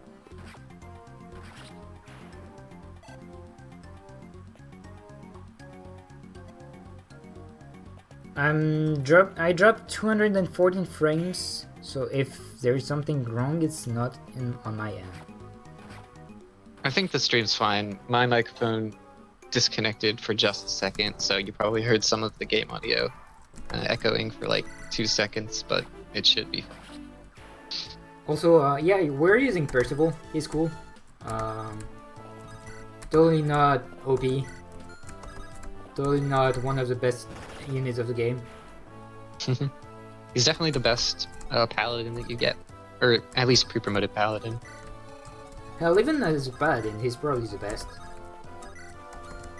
A: I dropped 214 frames, so if there is something wrong, it's not on my end.
C: I think the stream's fine. My microphone disconnected for just a second, so you probably heard some of the game audio echoing for like 2 seconds, but it should be fine.
A: Also, yeah, we're using Percival. He's cool. Totally not OP. Totally not one of the best units of the game.
C: He's definitely the best paladin that you get, or at least pre-promoted paladin.
A: Hell, even as a paladin, he's probably the best.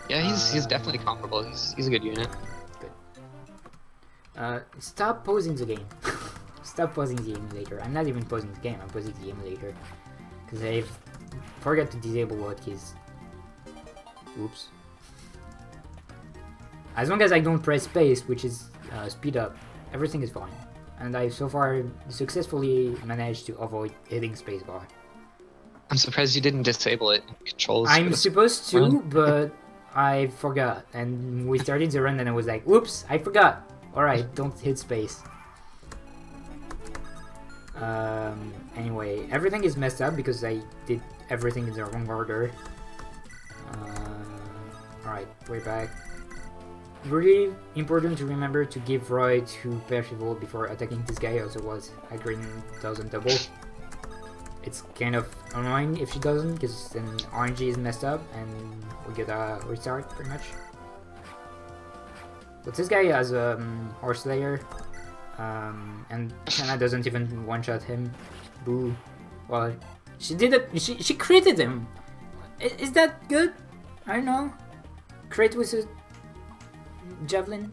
C: Yeah, he's definitely comparable. He's a good unit.
A: Good. Stop pausing the game. Stop pausing the emulator. I'm not even pausing the game, I'm pausing the emulator. Because I forgot to disable hotkeys. Oops. As long as I don't press space, which is speed up, everything is fine. And I've so far successfully managed to avoid hitting spacebar.
C: I'm surprised you didn't disable it in controls.
A: I'm supposed to, but I forgot. And we started the run and I was like, oops, I forgot. Alright, don't hit space. Anyway, everything is messed up because I did everything in the wrong order. Alright, we're back. Really important to remember to give Roy to Percival before attacking this guy, otherwise Hagrid doesn't double. It's kind of annoying if she doesn't, because then RNG is messed up and we get a restart pretty much. But this guy has a Horse Slayer, and Shanna doesn't even one-shot him. Boo. Well, she did it. She critted him. Is that good? I don't know. Crit with a javelin.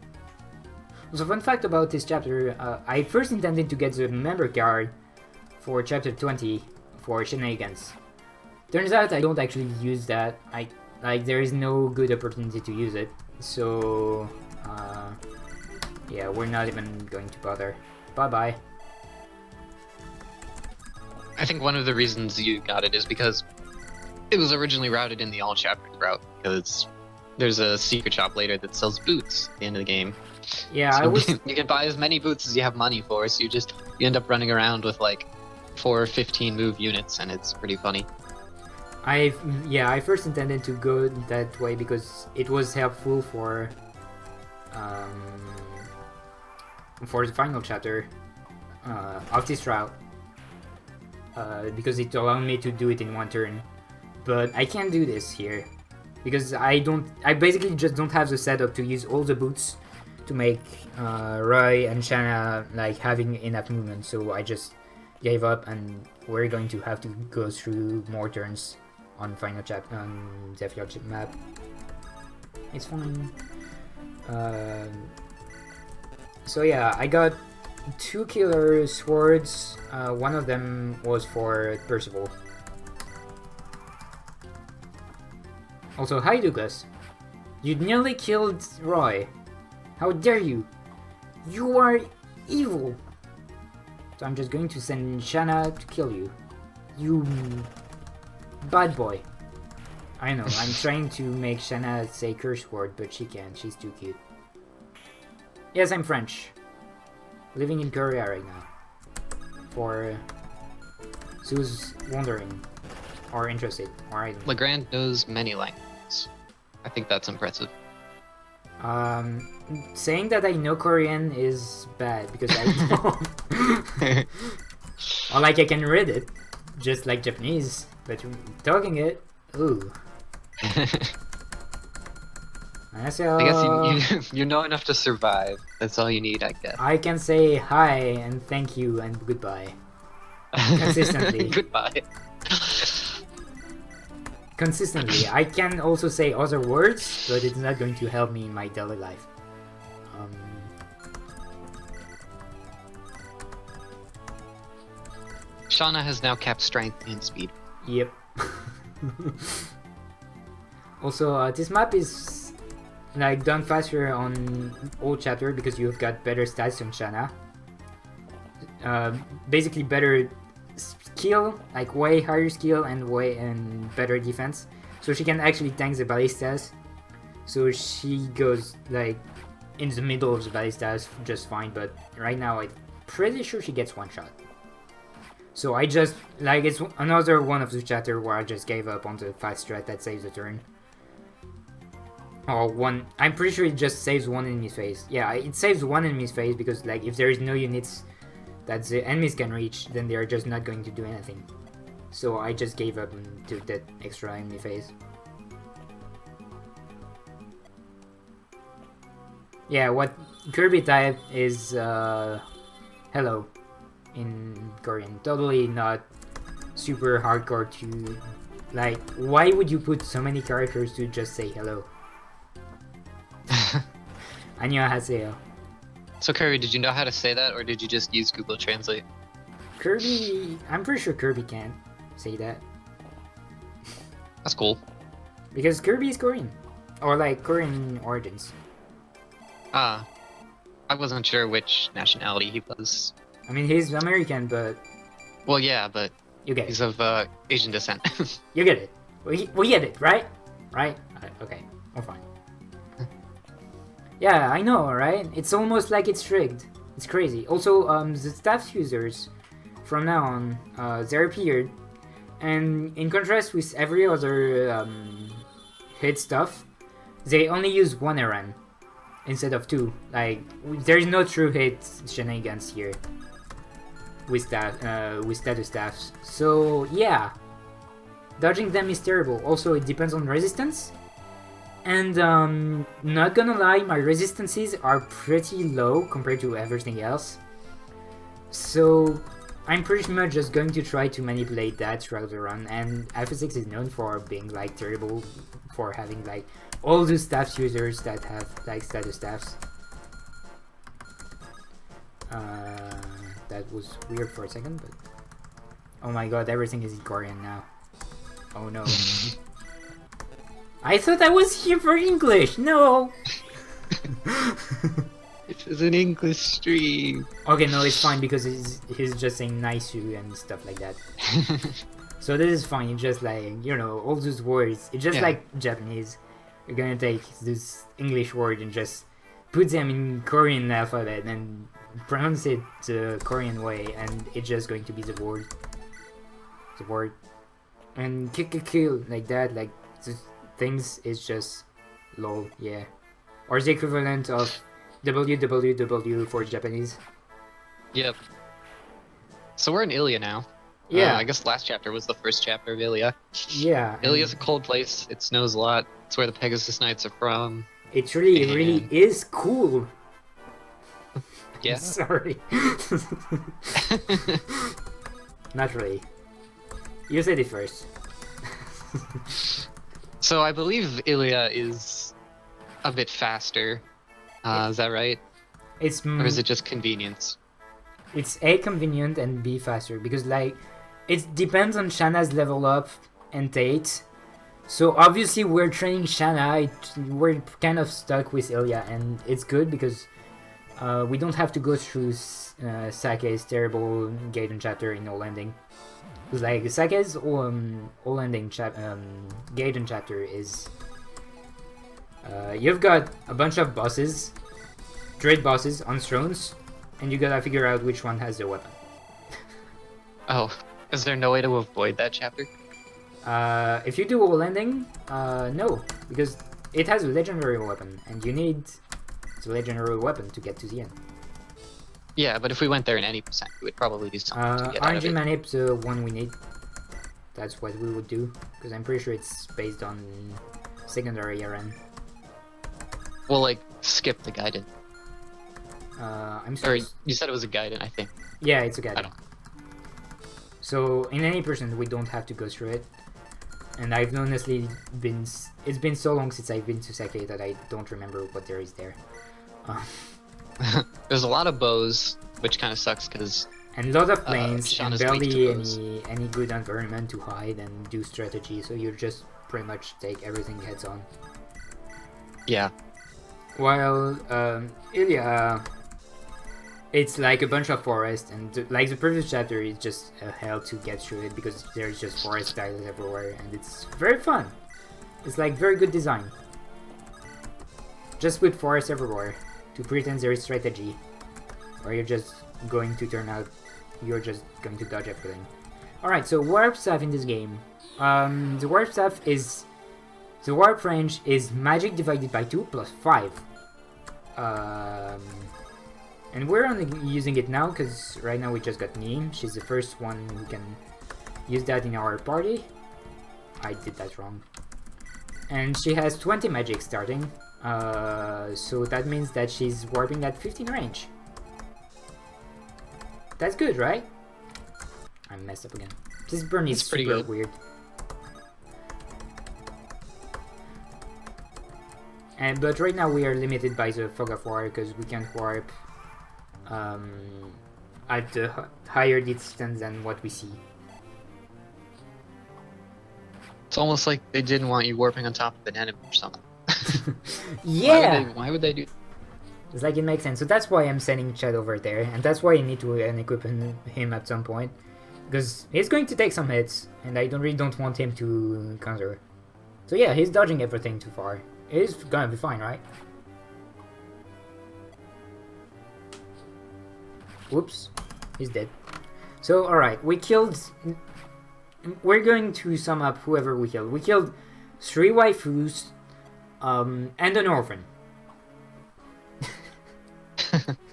A: So fun fact about this chapter, I first intended to get the member card for chapter 20 for shenanigans. Turns out I don't actually use that. There is no good opportunity to use it. So yeah, we're not even going to bother. Bye bye.
C: I think one of the reasons you got it is because it was originally routed in the all chapters route, because there's a secret shop later that sells boots at the end of the game.
A: Yeah,
C: so
A: I was.
C: You can buy as many boots as you have money for, so you end up running around with like 4 or 15 move units, and it's pretty funny.
A: I first intended to go that way because it was helpful for the final chapter of this route, because it allowed me to do it in one turn. But I can't do this here because I basically just don't have the setup to use all the boots to make Roy and Shanna like having enough movement, so I just gave up, and we're going to have to go through more turns on final chapter on Zephyr map. It's fine. So yeah, I got 2 killer swords. One of them was for Percival. Also, hi Douglas. You nearly killed Roy. How dare you? You are evil. So I'm just going to send Shanna to kill you. You bad boy. I know, I'm trying to make Shanna say curse word, but she can't. She's too cute. Yes, I'm French. Living in Korea right now. For who's wondering or interested, or I don't know.
C: Legrand knows many languages. I think that's impressive.
A: Saying that I know Korean is bad because I don't. Or like I can read it, just like Japanese, but talking it, ooh.
C: I guess you know enough to survive. That's all you need, I guess.
A: I can say hi and thank you and goodbye. Consistently.
C: Goodbye.
A: Consistently. I can also say other words, but it's not going to help me in my daily life.
C: Shanna has now capped strength and speed.
A: Yep. Also, this map is like done faster on old chapter because you've got better stats on Shanna. Basically better skill, like way higher skill and better defense. So she can actually tank the ballistas. So she goes like in the middle of the ballistas just fine, but right now I'm pretty sure she gets one shot. So I just, like, it's another one of the chapter where I just gave up on the fast strat that saves a turn. Or one, I'm pretty sure it just saves one enemy's face. Yeah, it saves one enemy's face because, like, if there is no units that the enemies can reach, then they are just not going to do anything. So I just gave up and took that extra enemy phase. Yeah, what Kirby type is, hello in Korean. Totally not super hardcore to, like, why would you put so many characters to just say hello? 안녕하세요.
C: So Kirby, did you know how to say that, or did you just use Google Translate?
A: Kirby, I'm pretty sure Kirby can say that.
C: That's cool.
A: Because Kirby is Korean. Or like Korean origins.
C: Ah, I wasn't sure which nationality he was.
A: I mean, he's American, but...
C: Well, yeah, but
A: you get
C: he's
A: it.
C: of Asian descent.
A: You get it. We get it, right? Right? Okay, we're fine. Yeah, I know, right? It's almost like it's rigged. It's crazy. Also, the staff users, from now on, they're appeared, and in contrast with every other hit stuff, they only use one errand instead of two. Like, there is no true hit shenanigans here with status staffs. So yeah, dodging them is terrible. Also, it depends on resistance. And not gonna lie, my resistances are pretty low compared to everything else. So I'm pretty much just going to try to manipulate that throughout the run. And F6 is known for being like terrible, for having like all the staff users that have like status staffs. That was weird for a second, but oh my god, everything is in Korean now. Oh no. I thought I was here for English! No!
C: This is an English stream.
A: Okay, no, it's fine because he's just saying naisu and stuff like that. So this is fine, it's just like, you know, all those words, it's just like Japanese. You're gonna take this English word and just put them in Korean alphabet and pronounce it the Korean way, and it's just going to be the word. The word. And kill like that, like things is just lol, yeah. Or the equivalent of www for Japanese.
C: Yep. So we're in Ilya now.
A: Yeah.
C: I guess last chapter was the first chapter of Ilya.
A: Yeah.
C: Ilya's a cold place. It snows a lot. It's where the Pegasus Knights are from.
A: It really is cool.
C: Yeah.
A: Sorry. Not really. You said it first.
C: So I believe Ilya is a bit faster. Is that right?
A: It's
C: Or is it just convenience?
A: it's A, convenient, and B, faster, because like it depends on Shanna's level up and Tate. So obviously we're training Shanna, we're kind of stuck with Ilya, and it's good because we don't have to go through Sake's terrible Gaiden chapter in all ending. Because like Sake's all ending Gaiden chapter is you've got a bunch of bosses, dread bosses on thrones, and you gotta figure out which one has the weapon.
C: Oh, is there no way to avoid that chapter?
A: If you do all ending, no, because it has a legendary weapon, and you need the legendary weapon to get to the end.
C: Yeah, but if we went there in any percent, we would probably do something to get out of
A: RNG
C: it.
A: manip, the one we need. That's what we would do, because I'm pretty sure it's based on secondary RN.
C: We'll like skip the guided.
A: I'm
C: Or
A: sorry.
C: you said it was a guided, I think.
A: Yeah, it's a
C: I
A: guide.
C: don't.
A: So in any percent, we don't have to go through it. And I've honestly been... It's been so long since I've been to Sake that I don't remember what there is there.
C: There's a lot of bows, which kind of sucks because
A: And a lot of planes, and
C: Shanna's weak
A: barely
C: to bows.
A: any good environment to hide and do strategy, so you just pretty much take everything heads on.
C: yeah,
A: While Ilya, it's like a bunch of forest, and like the previous chapter is just a hell to get through it because there's just forest tiles everywhere, and it's very fun. It's like very good design. Just put forest everywhere to pretend there is strategy, or you're just going to turn out you're just going to dodge everything. Alright, so warp staff in this game. The warp staff is... The warp range is magic divided by 2 plus 5. And we're only using it now because right now we just got Neem. She's the first one who can use that in our party. I did that wrong. And she has 20 magic starting. So that means that she's warping at 15 range. That's good, right? I messed up again. This burn is
C: It's pretty
A: super
C: good.
A: weird. But right now we are limited by the fog of war because we can't warp at a higher distance than what we see.
C: it's almost like they didn't want you warping on top of an enemy or something.
A: Yeah!
C: Why would they do?
A: It's like it makes sense. So that's why I'm sending Chad over there, and that's why I need to equip him at some point. Because he's going to take some hits, and I really don't want him to counter. So yeah, he's dodging everything too far. He's gonna be fine, right? Whoops. He's dead. So, alright, we killed... We're going to sum up whoever we killed. We killed 3 waifus, and an orphan.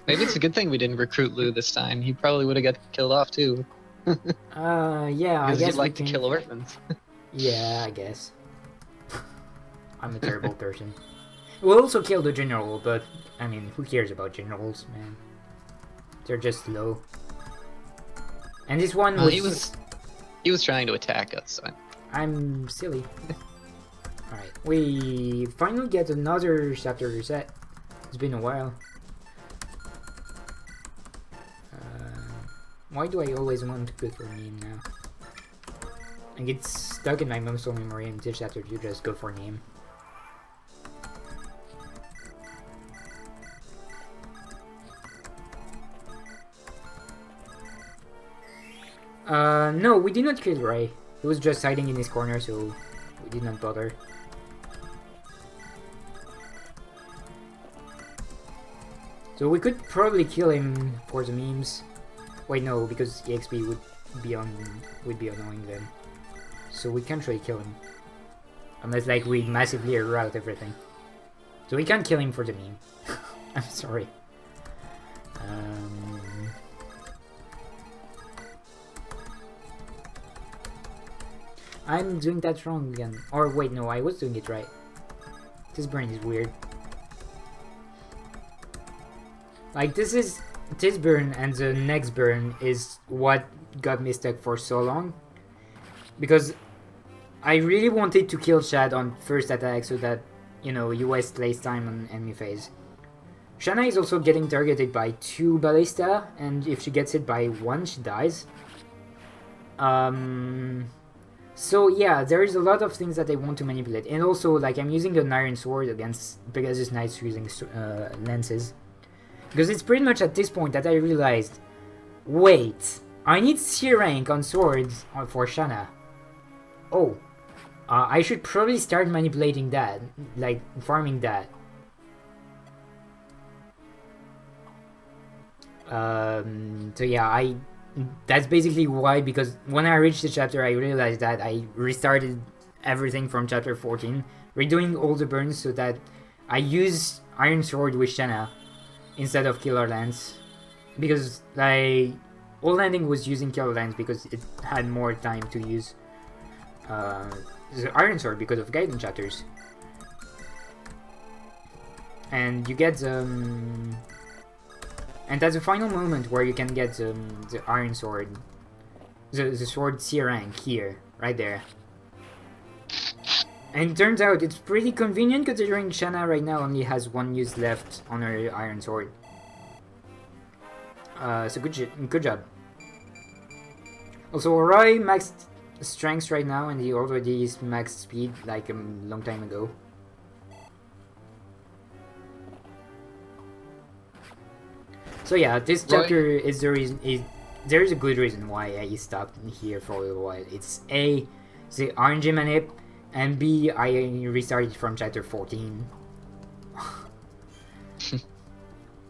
C: Maybe it's a good thing we didn't recruit Lou this time. He probably would have got killed off too.
A: Yeah, I
C: Because
A: guess
C: he'd like
A: we
C: to
A: can...
C: kill orphans.
A: Yeah, I guess. I'm a terrible person. We'll also kill the general, but, I mean, who cares about generals, man? They're just slow. And this one
C: Well,
A: was...
C: he was trying to attack us. So.
A: I'm silly. Alright, we finally get another chapter reset. It's been a while. Why do I always want to go for name now? I get stuck in my muscle memory and this chapter to just go for name. No, we did not kill Ray. He was just hiding in his corner, so we did not bother. So we could probably kill him for the memes. Wait, no, because EXP would be annoying then. So we can't really kill him. Unless like we massively route everything. So we can't kill him for the meme. I'm sorry. I'm doing that wrong again. Or wait, no, I was doing it right. This brain is weird. Like, this is this burn and the next burn is what got me stuck for so long. Because I really wanted to kill Chad on first attack so that, you know, you waste less time on enemy phase. Shanna is also getting targeted by 2 ballista, and if she gets hit by 1, she dies. So yeah, there is a lot of things that I want to manipulate. And also, like, I'm using an iron sword against Pegasus Knights using lances. Because it's pretty much at this point that I realized, wait, I need C rank on swords for Shanna. Oh, I should probably start manipulating that, like farming that. So yeah, that's basically why, because when I reached the chapter I realized that I restarted everything from chapter 14, redoing all the burns so that I use Iron Sword with Shanna instead of Killer Lance, because like Old Landing was using Killer Lance because it had more time to use the Iron Sword because of Gaiden chapters. And you get and that's the final moment where you can get the Iron Sword, the sword C rank here, right there. And it turns out it's pretty convenient considering Shanna right now only has 1 use left on her Iron Sword. So good job. Also, Roy maxed strength right now, and he already is maxed speed like a long time ago. So yeah, this chapter is the reason. There is a good reason why I stopped here for a little while. It's A, the RNG manip, and B, I restarted from chapter 14.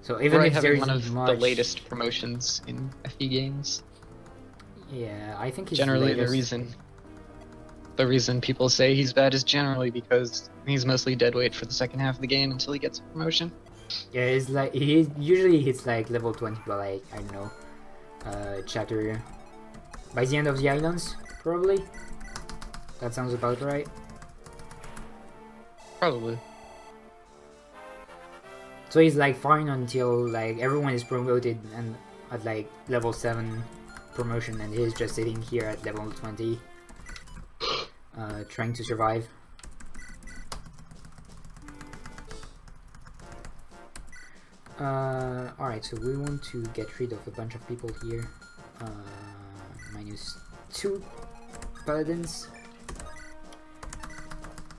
A: So even if there
C: one
A: isn't
C: of
A: much,
C: the latest promotions in FE games.
A: Yeah, I think he's
C: Generally,
A: latest.
C: the reason people say he's bad is generally because he's mostly dead weight for the second half of the game until he gets a promotion.
A: Yeah, it's like he usually hits like level 20, but like I don't know, chapter by the end of the islands, probably. That sounds about right.
C: Probably.
A: So he's like fine until like everyone is promoted and at like level 7 promotion, and he's just sitting here at level 20, trying to survive. Alright, so we want to get rid of a bunch of people here. -2 paladins.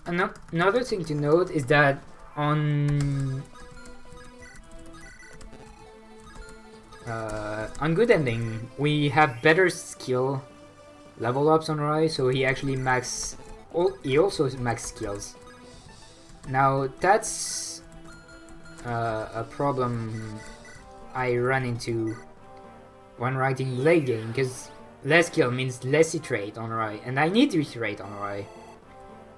A: Another thing to note is that on Good Ending we have better skill level ups on Roy, so he actually he also max skills. Now that's a problem I run into when writing late game, because less skill means less hit rate on Roy, and I need hit rate on Roy.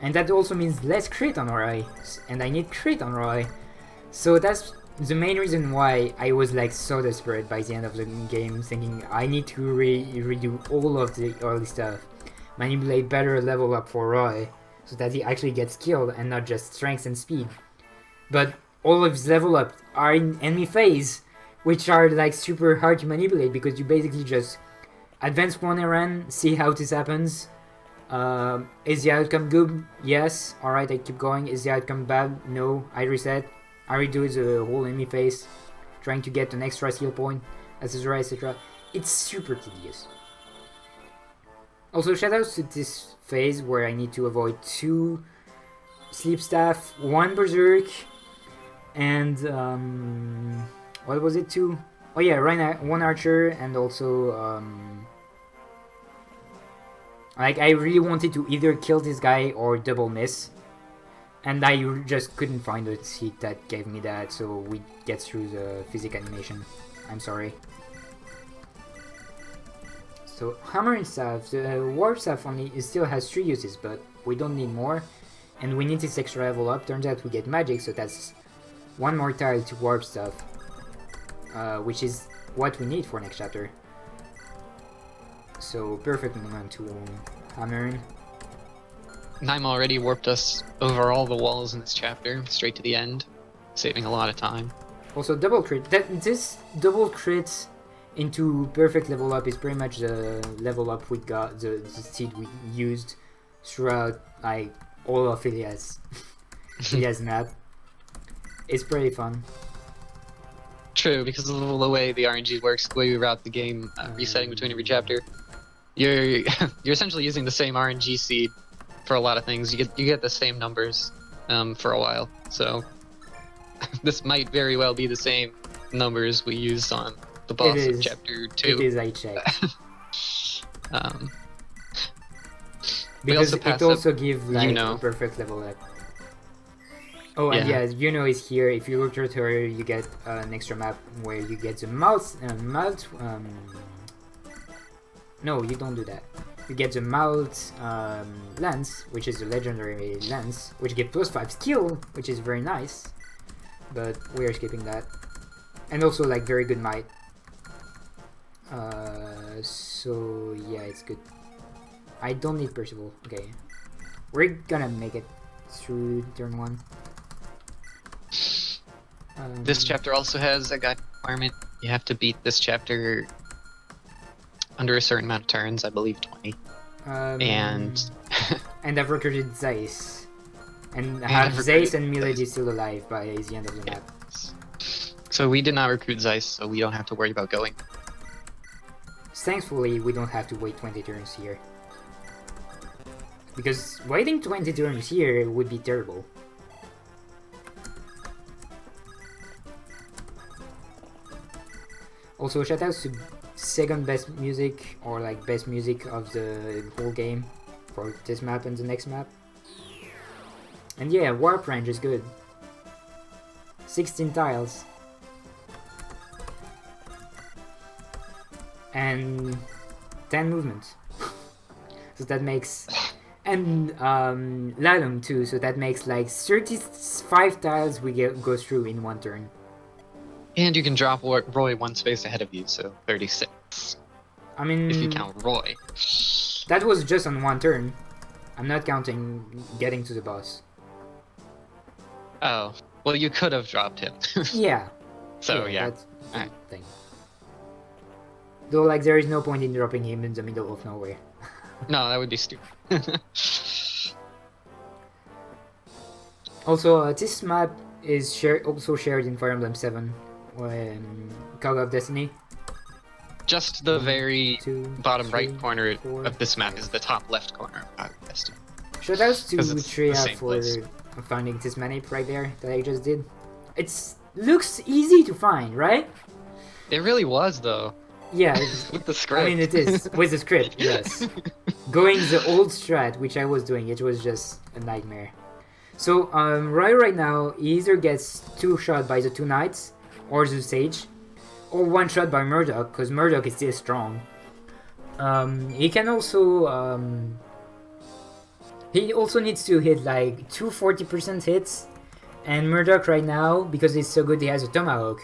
A: And that also means less crit on Roy, and I need crit on Roy. So that's the main reason why I was like so desperate by the end of the game, thinking I need to redo all of the early stuff, manipulate better level up for Roy, so that he actually gets killed and not just strength and speed. But all of his level up are in enemy phase, which are like super hard to manipulate because you basically just advance one errand, see how this happens. Is the outcome good? Yes. Alright, I keep going. Is the outcome bad? No. I reset. I redo the whole enemy phase, trying to get an extra skill point, etc, etc. It's super tedious. Also, shoutouts to this phase where I need to avoid 2 sleep staff, 1 berserk, and what was it? 2? Oh yeah, 1 archer, and also like I really wanted to either kill this guy or double miss, and I just couldn't find a seat that gave me that, so we get through the physic animation. I'm sorry. So hammer and staff, the warp staff still has 3 uses, but we don't need more, and we need this extra level up. Turns out we get magic, so that's 1 more tile to warp stuff, which is what we need for next chapter. So perfect moment to hammer in.
C: Naima already warped us over all the walls in this chapter, straight to the end, saving a lot of time.
A: Also, double crit. This double crit into perfect level up is pretty much the level up we got, the seed we used throughout like all of Ilya's map. It's pretty fun.
C: True, because of the way the RNG works, the way we route the game, resetting between every chapter, you're you're essentially using the same RNG seed for a lot of things. You get the same numbers for a while, so this might very well be the same numbers we used on the boss of chapter 2.
A: It is, I checked.
C: Because
A: it also gives like a perfect level up. Oh, and yeah, Yuno is here. If you look at her, you get an extra map where you get the no, you don't do that. You get the mouth lance, which is a legendary lance, which gives +5 skill, which is very nice. But we are skipping that. And also like very good might. So yeah, it's good. I don't need Percival. Okay. We're gonna make it through turn 1.
C: This chapter also has a guide requirement. You have to beat this chapter under a certain amount of turns, I believe 20. And
A: I've recruited Zeiss. And have Zeiss and Milady still alive by the end of the map.
C: So we did not recruit Zeiss, so we don't have to worry about going.
A: Thankfully, we don't have to wait 20 turns here. Because waiting 20 turns here would be terrible. Also, shoutouts to second best music, or like best music of the whole game for this map and the next map. And yeah, warp range is good. 16 tiles. And 10 movement. So that makes... And Lalum too, so that makes like 35 tiles we go through in one turn.
C: And you can drop Roy one space ahead of you, so 36.
A: I mean...
C: if you count Roy.
A: That was just on one turn. I'm not counting getting to the boss.
C: Oh, well you could have dropped him.
A: Yeah.
C: So yeah.
A: That's the thing. Though like there is no point in dropping him in the middle of nowhere.
C: No, that would be stupid.
A: Also, this map is also shared in Fire Emblem 7, Call of Destiny.
C: Just the very bottom right corner
A: 4,
C: of this map is the top left corner of Call of Destiny.
A: Shoutouts to Triya for finding this manip right there that I just did. It looks easy to find, right?
C: It really was, though.
A: Yeah,
C: with the script.
A: I mean, it is with the script. Yes, going the old strat, which I was doing, it was just a nightmare. So right now, he either gets 2 shot by the 2 knights or the sage, or 1 shot by Murdoch, because Murdoch is still strong. He can also he also needs to hit like 2 40% hits, and Murdoch right now, because he's so good, he has a tomahawk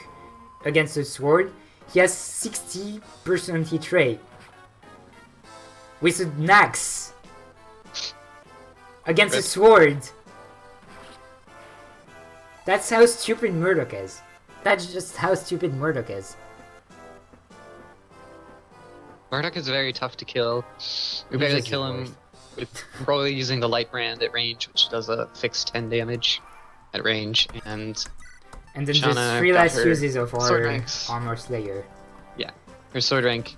A: against the sword. He has 60% hit rate with an axe against a sword. That's how stupid Murdoch is. That's just how stupid Murdoch is.
C: Murdoch is very tough to kill. We barely kill him with Roy using the light brand at range, which does a fixed 10 damage at range, and
A: then
C: Shanna
A: just 3 last uses of our
C: ranks.
A: armor slayer.
C: Yeah, her sword rank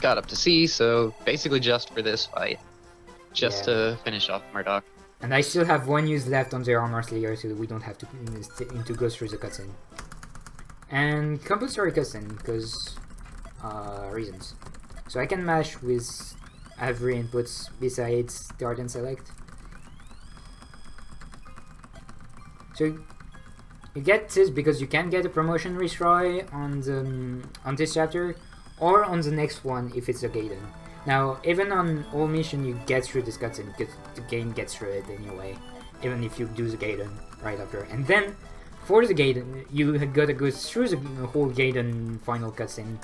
C: got up to C, so basically just for this fight. Just to finish off Murdoch.
A: And I still have 1 use left on the armor slayer, so we don't have to go through the cutscene. And compulsory cutscene, because reasons. So I can mash with every inputs besides start and select. So you get this because you can get a promotion retry on this chapter, or on the next one if it's a Gaiden. Now, even on all mission you get through this cutscene, because the game gets through it anyway, even if you do the Gaiden right after. And then, for the Gaiden, you gotta go through the whole Gaiden final cutscene.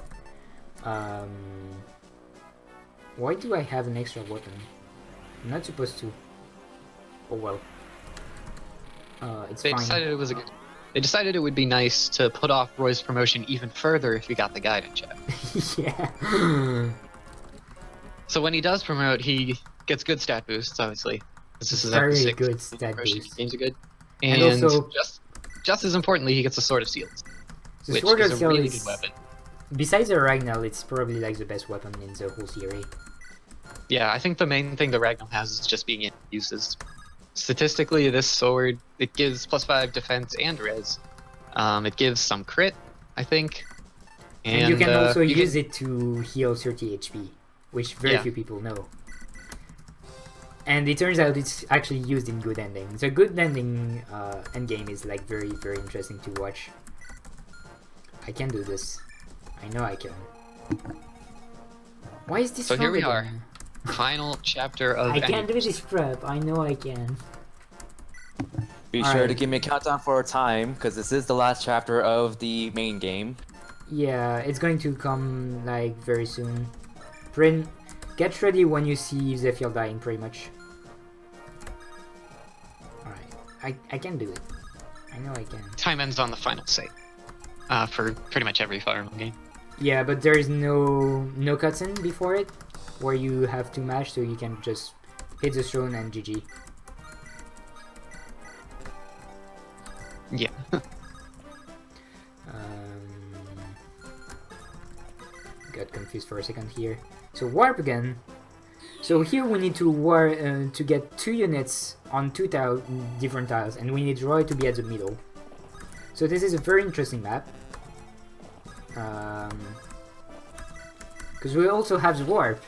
A: Why do I have an extra weapon? I'm not supposed to. Oh well. It's
C: they
A: fine.
C: decided it was a good... They decided it would be nice to put off Roy's promotion even further if he got the guidance check.
A: Yeah.
C: So when he does promote, he gets good stat boosts, obviously. This is
A: Very
C: episode 6.
A: good stat
C: Promotion
A: boost.
C: games are good.
A: And
C: And,
A: also-
C: just as importantly, he gets a Sword of Seals,
A: The
C: which
A: Sword
C: is
A: of
C: a
A: Seal
C: really
A: is,
C: good weapon.
A: besides the Ragnall, it's probably like the best weapon in the whole series.
C: Yeah, I think the main thing the Ragnar has is just being able to use this. Statistically, this sword, it gives +5 defense and res. It gives some crit, I think.
A: And you can also
C: you
A: use it to heal 30 HP, which very
C: Yeah.
A: few people know. And it turns out it's actually used in good ending. The good ending endgame is like very, very interesting to watch. I can do this. I know I can. Why is this
C: So here we
A: forbidden?
C: Final chapter of
A: I can do
C: enemies.
A: this prep. I know I can.
B: Be sure
A: Alright.
B: to give me a countdown for a time, because this is the last chapter of the main game.
A: Yeah, it's going to come like very soon. Get ready when you see Zephyr dying, pretty much. Alright, I can do it. I know I can.
C: Time ends on the final save. For pretty much every Fire Emblem game.
A: Yeah, but there is no cutscene before it, where you have to mash, so you can just hit the throne and GG.
C: Yeah.
A: Got confused for a second here. So warp again. So here we need to get 2 units on 2 different tiles, and we need Roy to be at the middle. So this is a very interesting map. Because we also have the warp.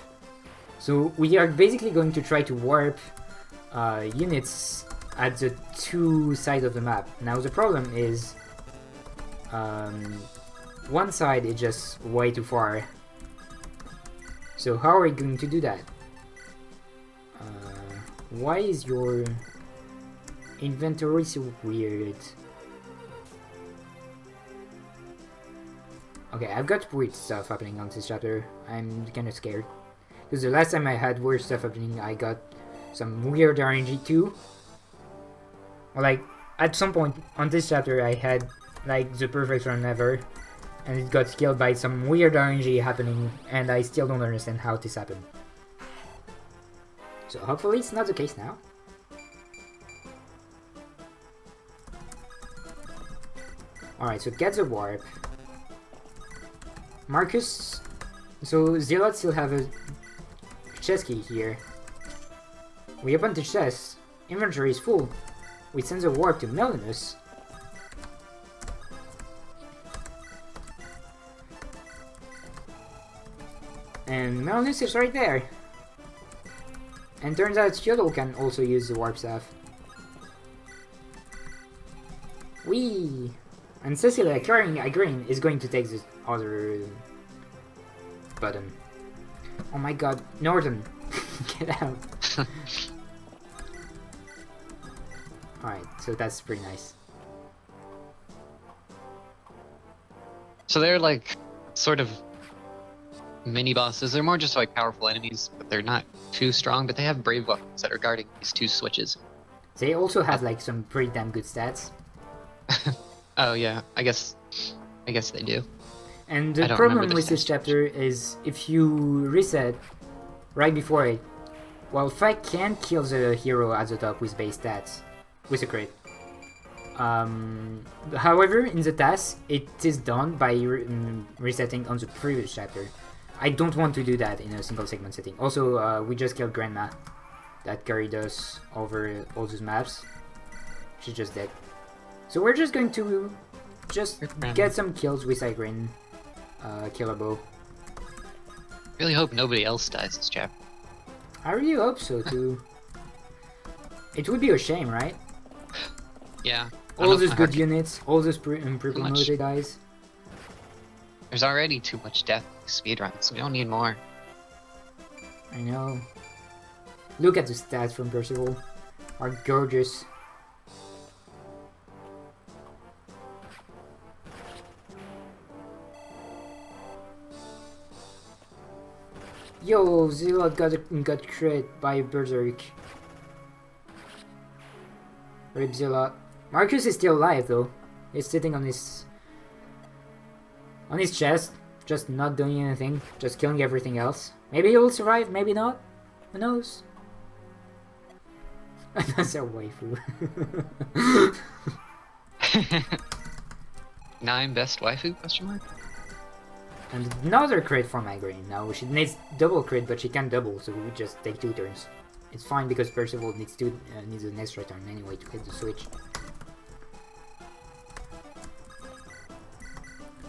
A: So we are basically going to try to warp units at the 2 sides of the map. Now the problem is one side is just way too far. So how are we going to do that? Why is your inventory so weird? Okay, I've got weird stuff happening on this chapter. I'm kinda scared. Because the last time I had weird stuff happening, I got some weird RNG too. Or like, at some point on this chapter, I had like the perfect run ever. And it got killed by some weird RNG happening, and I still don't understand how this happened. So hopefully it's not the case now. Alright, so get the warp. Marcus... So Zealot still have a chest key here. We open the chest. Inventory is full. We send the warp to Melinus. And Melinus is right there. And turns out Theodore can also use the warp staff. Whee! And Cecilia, carrying a green, is going to take this other button. Oh my god, Norton! Get out! Alright, so that's pretty nice.
C: So they're like sort of mini bosses. They're more just like powerful enemies, but they're not too strong. But they have brave weapons that are guarding these 2 switches.
A: They also have like some pretty damn good stats.
C: Oh yeah, I guess they do.
A: And
C: I
A: the
C: don't
A: problem
C: remember the
A: with this
C: stats.
A: chapter is if you reset right before it, well, Fight can kill the hero at the top with base stats, with a crit. However, in the task, it is done by resetting on the previous chapter. I don't want to do that in a single segment setting. Also, we just killed Grandma that carried us over all those maps. She's just dead. So we're just going to just get some kills with Igrin, Killabo.
C: Really hope nobody else dies this chapter.
A: I really hope so too. It would be a shame, right?
C: Yeah.
A: All those good units, all those pre-promoted guys.
C: There's already too much death in speedruns. We don't need more.
A: I know. Look at the stats from Percival. Are gorgeous. Yo, Zealot got crit by Berserk. Rip Zealot. Marcus is still alive though. He's sitting on his chest, just not doing anything, just killing everything else. Maybe he will survive, maybe not. Who knows? That's a waifu.
C: 9 best waifu? Question mark.
A: And another crit for Migraine. Now she needs double crit, but she can't double, so we just take 2 turns. It's fine because Percival needs an extra turn anyway to hit the switch.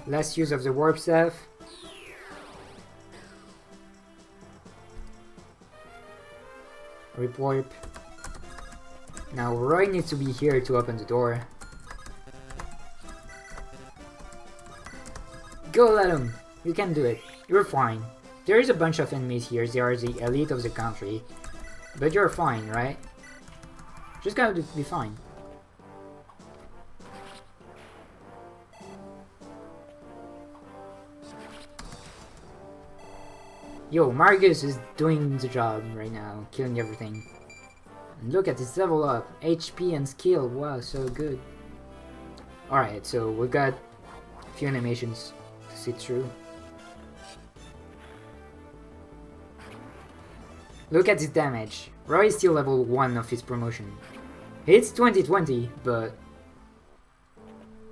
A: Last use of the warp staff. Rip warp. Now Roy needs to be here to open the door. Go let him! You can do it. You're fine. There is a bunch of enemies here, they are the elite of the country. But you're fine, right? Just gotta be fine. Yo, Marcus is doing the job right now, killing everything. And look at this level up, HP and skill, wow, so good. Alright, so we've got a few animations to sit through. Look at this damage. Roy is still level 1 of his promotion. It's 2020, but...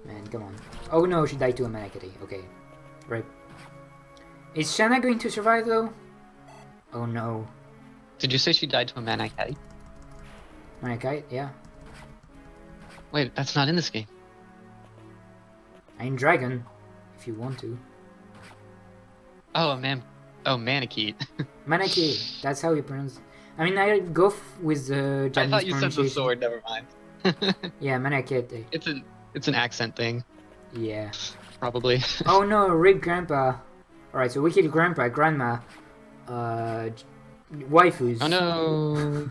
A: Man, come on. Oh no, she died to a Manakity. Okay. Right. Is Shanna going to survive though? Oh no.
C: Did you say she died to a Manakite?
A: Manakite? Yeah.
C: Wait, that's not in this game.
A: I'm Dragon, if you want to.
C: Oh, a man. Oh, Manakite.
A: Manakite, that's how you pronounce it. I mean, I go with the Japanese
C: I thought you said the
A: pronunciation.
C: sword. Never mind.
A: Yeah, Manakite.
C: It's an accent thing,
A: Yeah.
C: probably.
A: Oh no, Rip Grandpa. Alright, so we killed Grandpa, Grandma, waifus.
C: Oh no.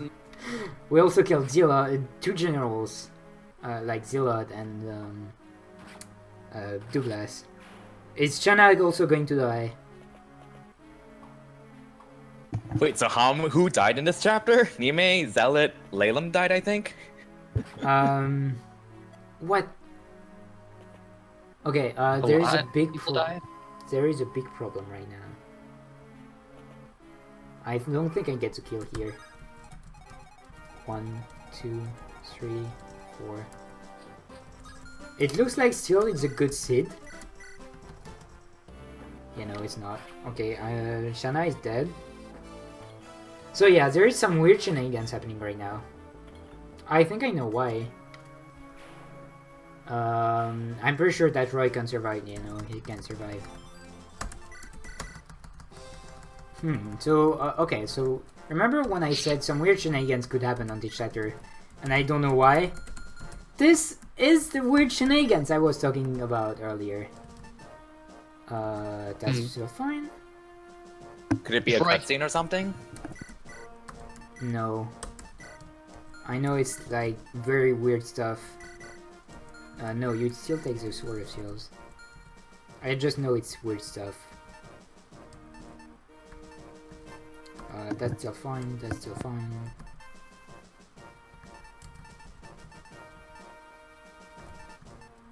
A: We also killed Zilla, 2 generals, like Zilla and Douglas. Is Shanna also going to die?
B: Wait, so who died in this chapter? Nime, Zealot, Lalem died, I think?
A: What? Okay,
C: A
A: there is a
C: lot
A: big
C: people died?
A: There is a big problem right now. I don't think I get to kill here. 1, 2, 3, 4. It looks like still it's a good Sid. You know, it's not. Okay, Shanna is dead. So yeah, there is some weird shenanigans happening right now. I think I know why. I'm pretty sure that Roy can survive, you know, he can survive. So, okay, so remember when I said some weird shenanigans could happen on this chapter, and I don't know why? This is the weird shenanigans I was talking about earlier. That's still fine?
B: Could it be a
C: Right.
B: cutscene or something?
A: No. I know it's like very weird stuff. No, you'd still take the Sword of Seals. I just know it's weird stuff. That's still fine, that's still fine.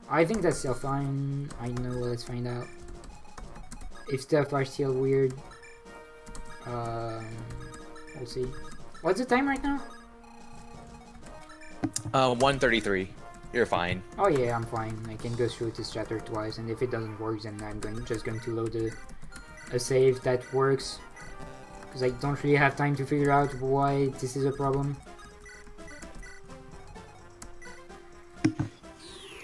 A: I think that's still fine. I know, let's find out. If stuff are still weird, we'll see. What's the time right now?
B: 1:33. You're fine.
A: Oh yeah, I'm fine. I can go through this chapter twice, and if it doesn't work, then I'm just going to load a save that works. Because I don't really have time to figure out why this is a problem.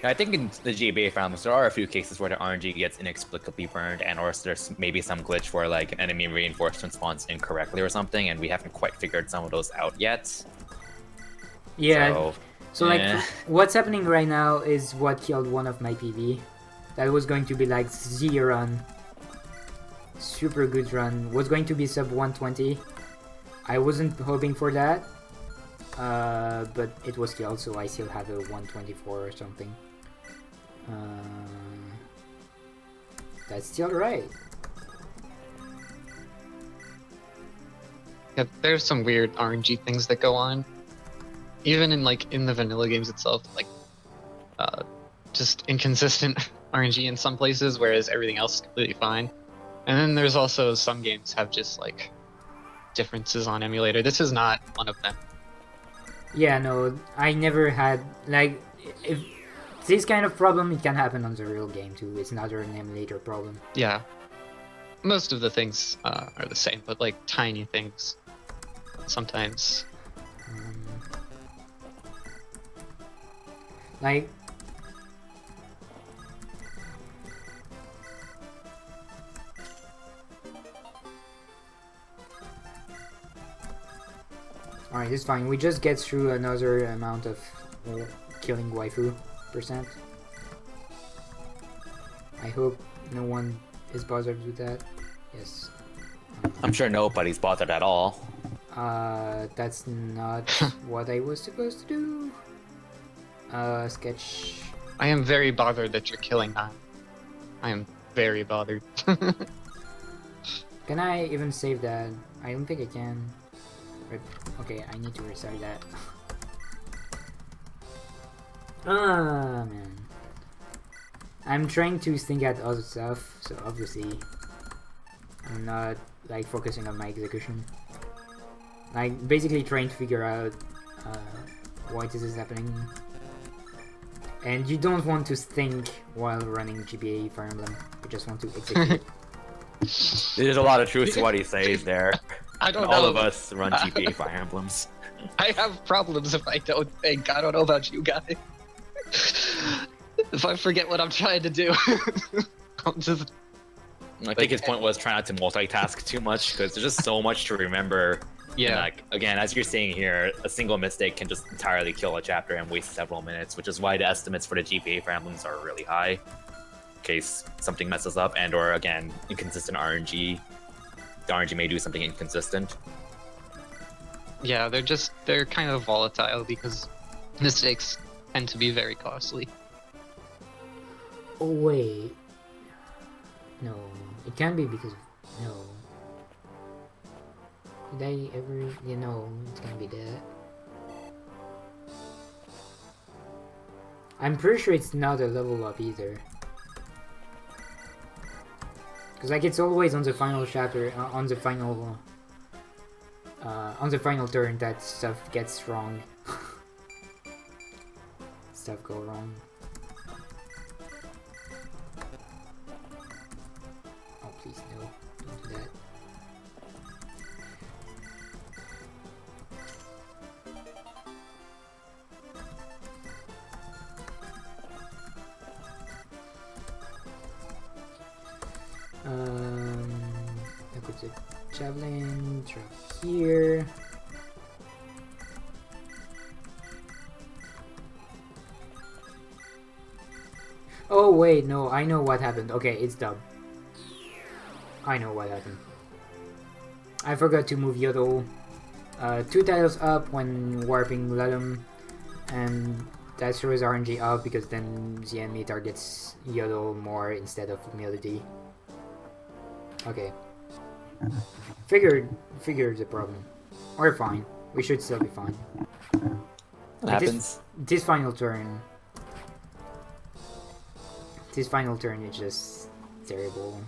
B: I think in the GBA finals, there are a few cases where the RNG gets inexplicably burned, and or there's maybe some glitch where like an enemy reinforcement spawns incorrectly or something, and we haven't quite figured some of those out yet.
A: Yeah. So like,
B: yeah.
A: what's happening right now is what killed one of my PV. That was going to be like Z run. Super good run. Was going to be sub 120. I wasn't hoping for that. But it was killed, so I still have a 124 or something. That's still right.
C: Yeah, there's some weird RNG things that go on. Even in the vanilla games itself, like just inconsistent RNG in some places, whereas everything else is completely fine. And then there's also some games have just like differences on emulator. This is not one of them.
A: Yeah, no, I never had like if this kind of problem, it can happen on the real game too. It's not an emulator problem.
C: Yeah, most of the things are the same, but like tiny things sometimes.
A: Um, like alright, it's fine. We just get through another amount of killing waifu percent. I hope no one is bothered with that. Yes.
B: I'm sure nobody's bothered at all.
A: That's not what I was supposed to do. Sketch.
C: I am very bothered that you're killing that. I am very bothered.
A: Can I even save that? I don't think I can. Okay, I need to restart that. Ah, man. I'm trying to think at other stuff, so obviously I'm not like focusing on my execution. Like basically trying to figure out why this is happening. And you don't want to think while running GBA Fire Emblem. You just want to execute.
B: There's a lot of truth to what he says there.
C: I don't
B: All
C: know.
B: of us run GBA Fire Emblems.
C: I have problems if I don't think. I don't know about you guys. If I forget what I'm trying to do, I'm just.
B: I think his point was try not to multitask too much because there's just so much to remember.
C: Yeah.
B: And like again, as you're seeing here, a single mistake can just entirely kill a chapter and waste several minutes, which is why the estimates for the GPA Fire Emblems are really high, in case something messes up and/or again inconsistent RNG. The RNG may do something inconsistent.
C: Yeah, they're kind of volatile because mistakes tend to be very costly.
A: Oh wait. No, it can't be because no. Did I ever? You know, it's gonna be that. I'm pretty sure it's not a level up either. Cause like it's always on the final chapter, on the final turn that stuff gets wrong. Stuff go wrong. Oh please no, don't do that. I put the javelin, drop here. Oh wait, no, I know what happened. Okay, it's dub. I know what happened. I forgot to move Yodel 2 tiles up when warping Ledum, and that throws RNG up because then the enemy targets Yodel more instead of Melody. Okay. Figured the problem. We're fine. We should still be fine.
B: What happens?
A: This final turn. This final turn is just terrible.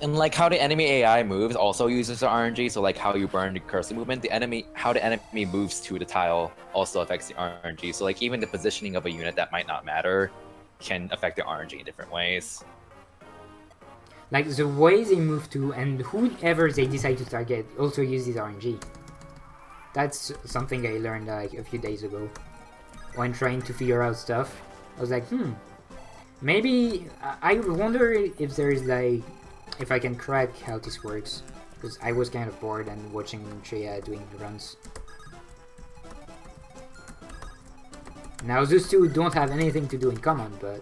B: And like how the enemy AI moves also uses the RNG, so like how you burn the cursor movement, how the enemy moves to the tile also affects the RNG. So like even the positioning of a unit that might not matter can affect the RNG in different ways.
A: Like the way they move to and whoever they decide to target also uses RNG. That's something I learned like a few days ago when trying to figure out stuff. I was like, maybe I wonder if there is like if I can crack how this works, because I was kind of bored and watching Shreya doing the runs. Now those two don't have anything to do in common, but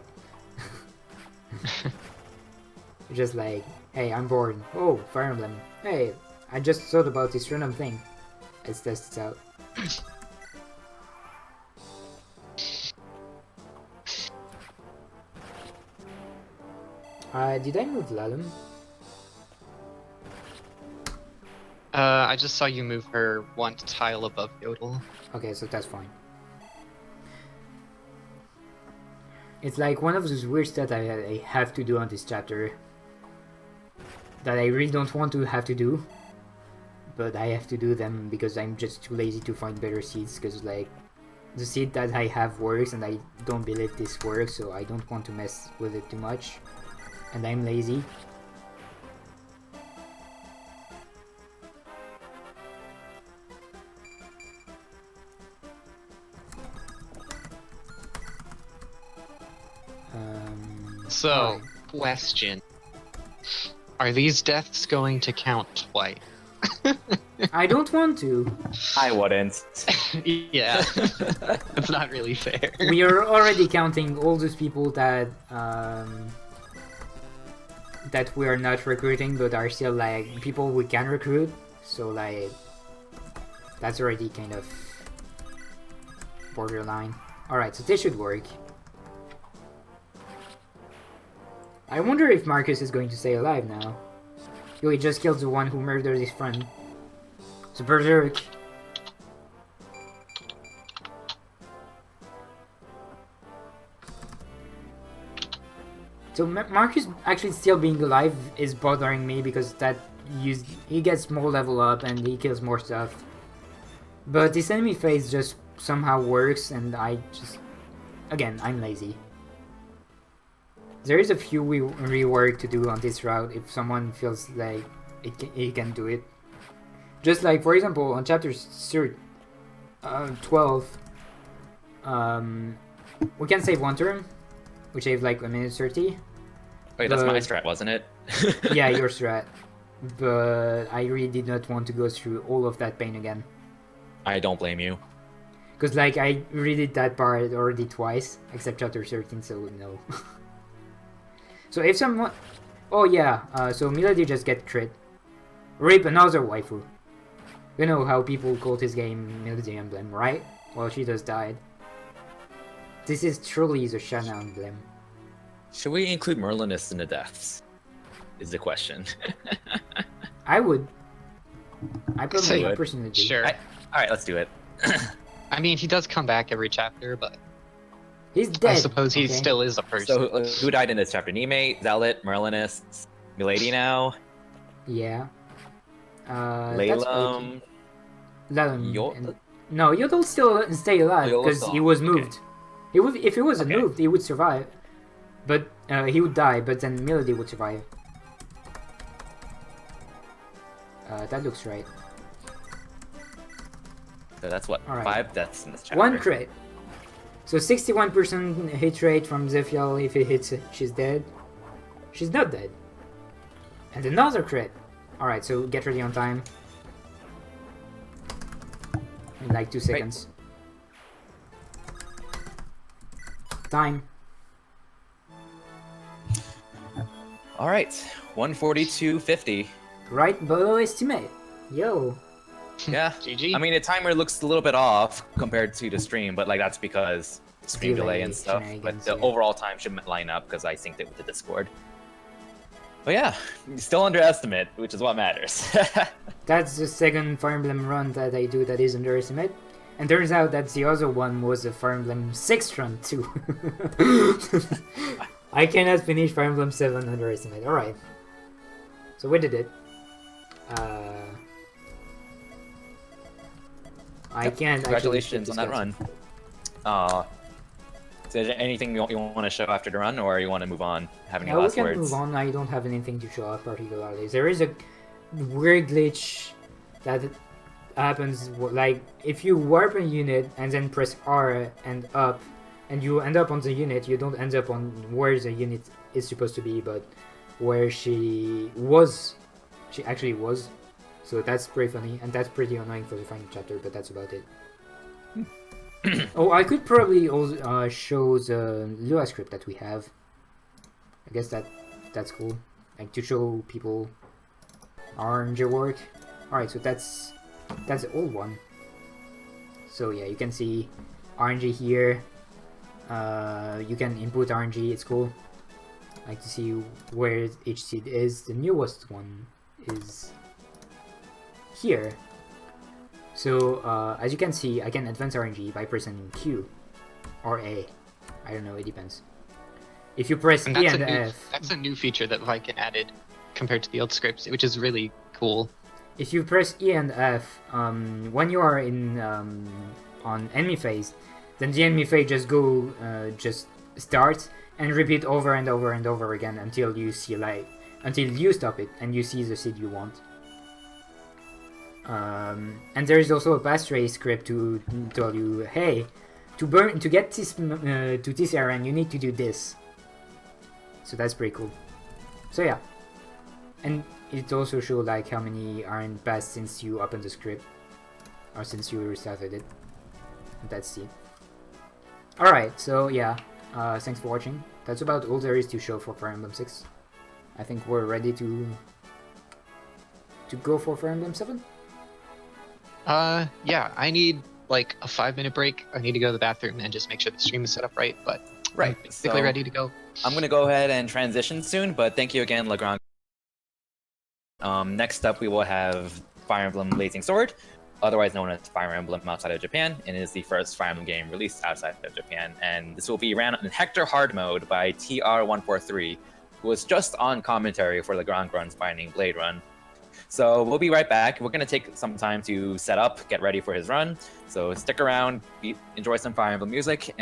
A: just like, hey, I'm bored. Oh, Fire Emblem. Hey, I just thought about this random thing. Let's test it out. Did I move Lalum?
C: I just saw you move her one tile above Yodel.
A: Okay, so that's fine. It's like one of those weird stats I have to do on this chapter. That I really don't want to have to do. But I have to do them because I'm just too lazy to find better seeds. Because like, the seed that I have works and I don't believe this works. So I don't want to mess with it too much. And I'm lazy.
C: So,
A: alright.
C: question. Are these deaths going to count twice?
A: I don't want to.
B: I wouldn't.
C: Yeah. It's not really fair.
A: We are already counting all those people that that we are not recruiting but are still like people we can recruit. So like that's already kind of borderline. Alright, so this should work. I wonder if Marcus is going to stay alive now. Yo, he just killed the one who murdered his friend. It's a berserk. So Marcus actually still being alive is bothering me because that he gets more level up and he kills more stuff. But this enemy phase just somehow works and I just... Again, I'm lazy. There is a few rework to do on this route if someone feels like he can do it. Just like, for example, on chapter 12, we can save one turn. We save like 1:30.
B: Wait, that's my strat, wasn't it?
A: Yeah, your strat. But I really did not want to go through all of that pain again.
B: I don't blame you.
A: Because like, I redid that part already twice, except chapter 13, so no. So if someone... Oh yeah, so Milady just get crit. Rip another waifu. You know how people call this game Milady Emblem, right? Well, she just died. This is truly the Shanna emblem.
B: Should we include Merlinus in the deaths? Is the question.
A: I would. I
C: Say
A: probably personally do.
C: Sure.
B: Alright, let's do it.
C: I mean, he does come back every chapter, but
A: He's dead.
C: I suppose he
A: okay?
C: still is a person.
B: So, who died in this chapter? Nime, Zealot, Merlinus, Milady now,
A: Yeah. That's
B: Laylam,
A: Lalum.
B: Yodel?
A: No, Yodel still stay alive
B: Yodel
A: because
B: still-
A: he was
B: okay.
A: moved. He would, if he wasn't
B: Okay.
A: moved, he would survive. But he would die. But then Milady would survive. That looks right.
B: So that's what,
A: Alright.
B: 5 deaths in this chapter.
A: One crit. So 61% hit rate from Zephiel. If it hits, she's dead. She's not dead. And another crit. Alright, so get ready on time. In like 2 seconds. Time.
B: Alright, 142.50.
A: Right below estimate. Yo.
B: Yeah.
C: GG.
B: I mean, the timer looks a little bit off compared to the stream, but like that's because stream delay and stuff. But
A: shenanigans,
B: the
A: yeah.
B: overall time should line up because I synced it with the Discord. But yeah, still underestimate, which is what matters.
A: That's the second Fire Emblem run that I do that is underestimate. And turns out that the other one was a Fire Emblem 6 run too. I cannot finish Fire Emblem 7 underestimate. Alright. So we did it. I can't
B: Congratulations on
A: actually
B: that run. Is there anything you want to show after the run, or you want to move on? Have any
A: Yeah, we
B: last
A: can
B: words?
A: move on. I don't have anything to show up particularly. There is a weird glitch that happens, like if you warp a unit and then press R and up, and you end up on the unit, you don't end up on where the unit is supposed to be, but where she actually was. So that's pretty funny, and that's pretty annoying for the final chapter, but that's about it. Oh, I could probably also show the Lua script that we have. I guess that's cool. Like to show people our RNG work. Alright, so that's the old one. So yeah, you can see RNG here. You can input RNG, it's cool. I like to see where each seed is. The newest one is here. So as you can see, I can advance RNG by pressing Q or A. I don't know, it depends. If you press
C: And
A: E
C: that's
A: and
C: a new,
A: F,
C: that's a new feature that Viking added compared to the old scripts, which is really cool.
A: if you press E and F, when you are in on enemy phase, then the enemy phase just starts and repeat over and over and over again until you see until you stop it and you see the seed you want. And there is also a passphrase script to tell you, hey, to get this to this errand, you need to do this. So that's pretty cool. So yeah, and it also shows like how many aren't passed since you opened the script or since you restarted it. That's it. All right, so yeah, thanks for watching. That's about all there is to show for Fire Emblem 6. I think we're ready to go for Fire Emblem 7.
C: Yeah, I need like a 5-minute break. I need to go to the bathroom and just make sure the stream is set up right, but
B: Right.
C: I'm basically
B: So
C: ready to go.
B: I'm gonna go ahead and transition soon, but thank you again, Legrand. Next up, we will have Fire Emblem Blazing Sword, otherwise known as Fire Emblem outside of Japan, and it is the first Fire Emblem game released outside of Japan. And this will be ran in Hector Hard Mode by TR143, who was just on commentary for Legrand Grun's Binding Blade run. So we'll be right back. We're going to take some time to set up, get ready for his run. So stick around, enjoy some Fire Emblem music, and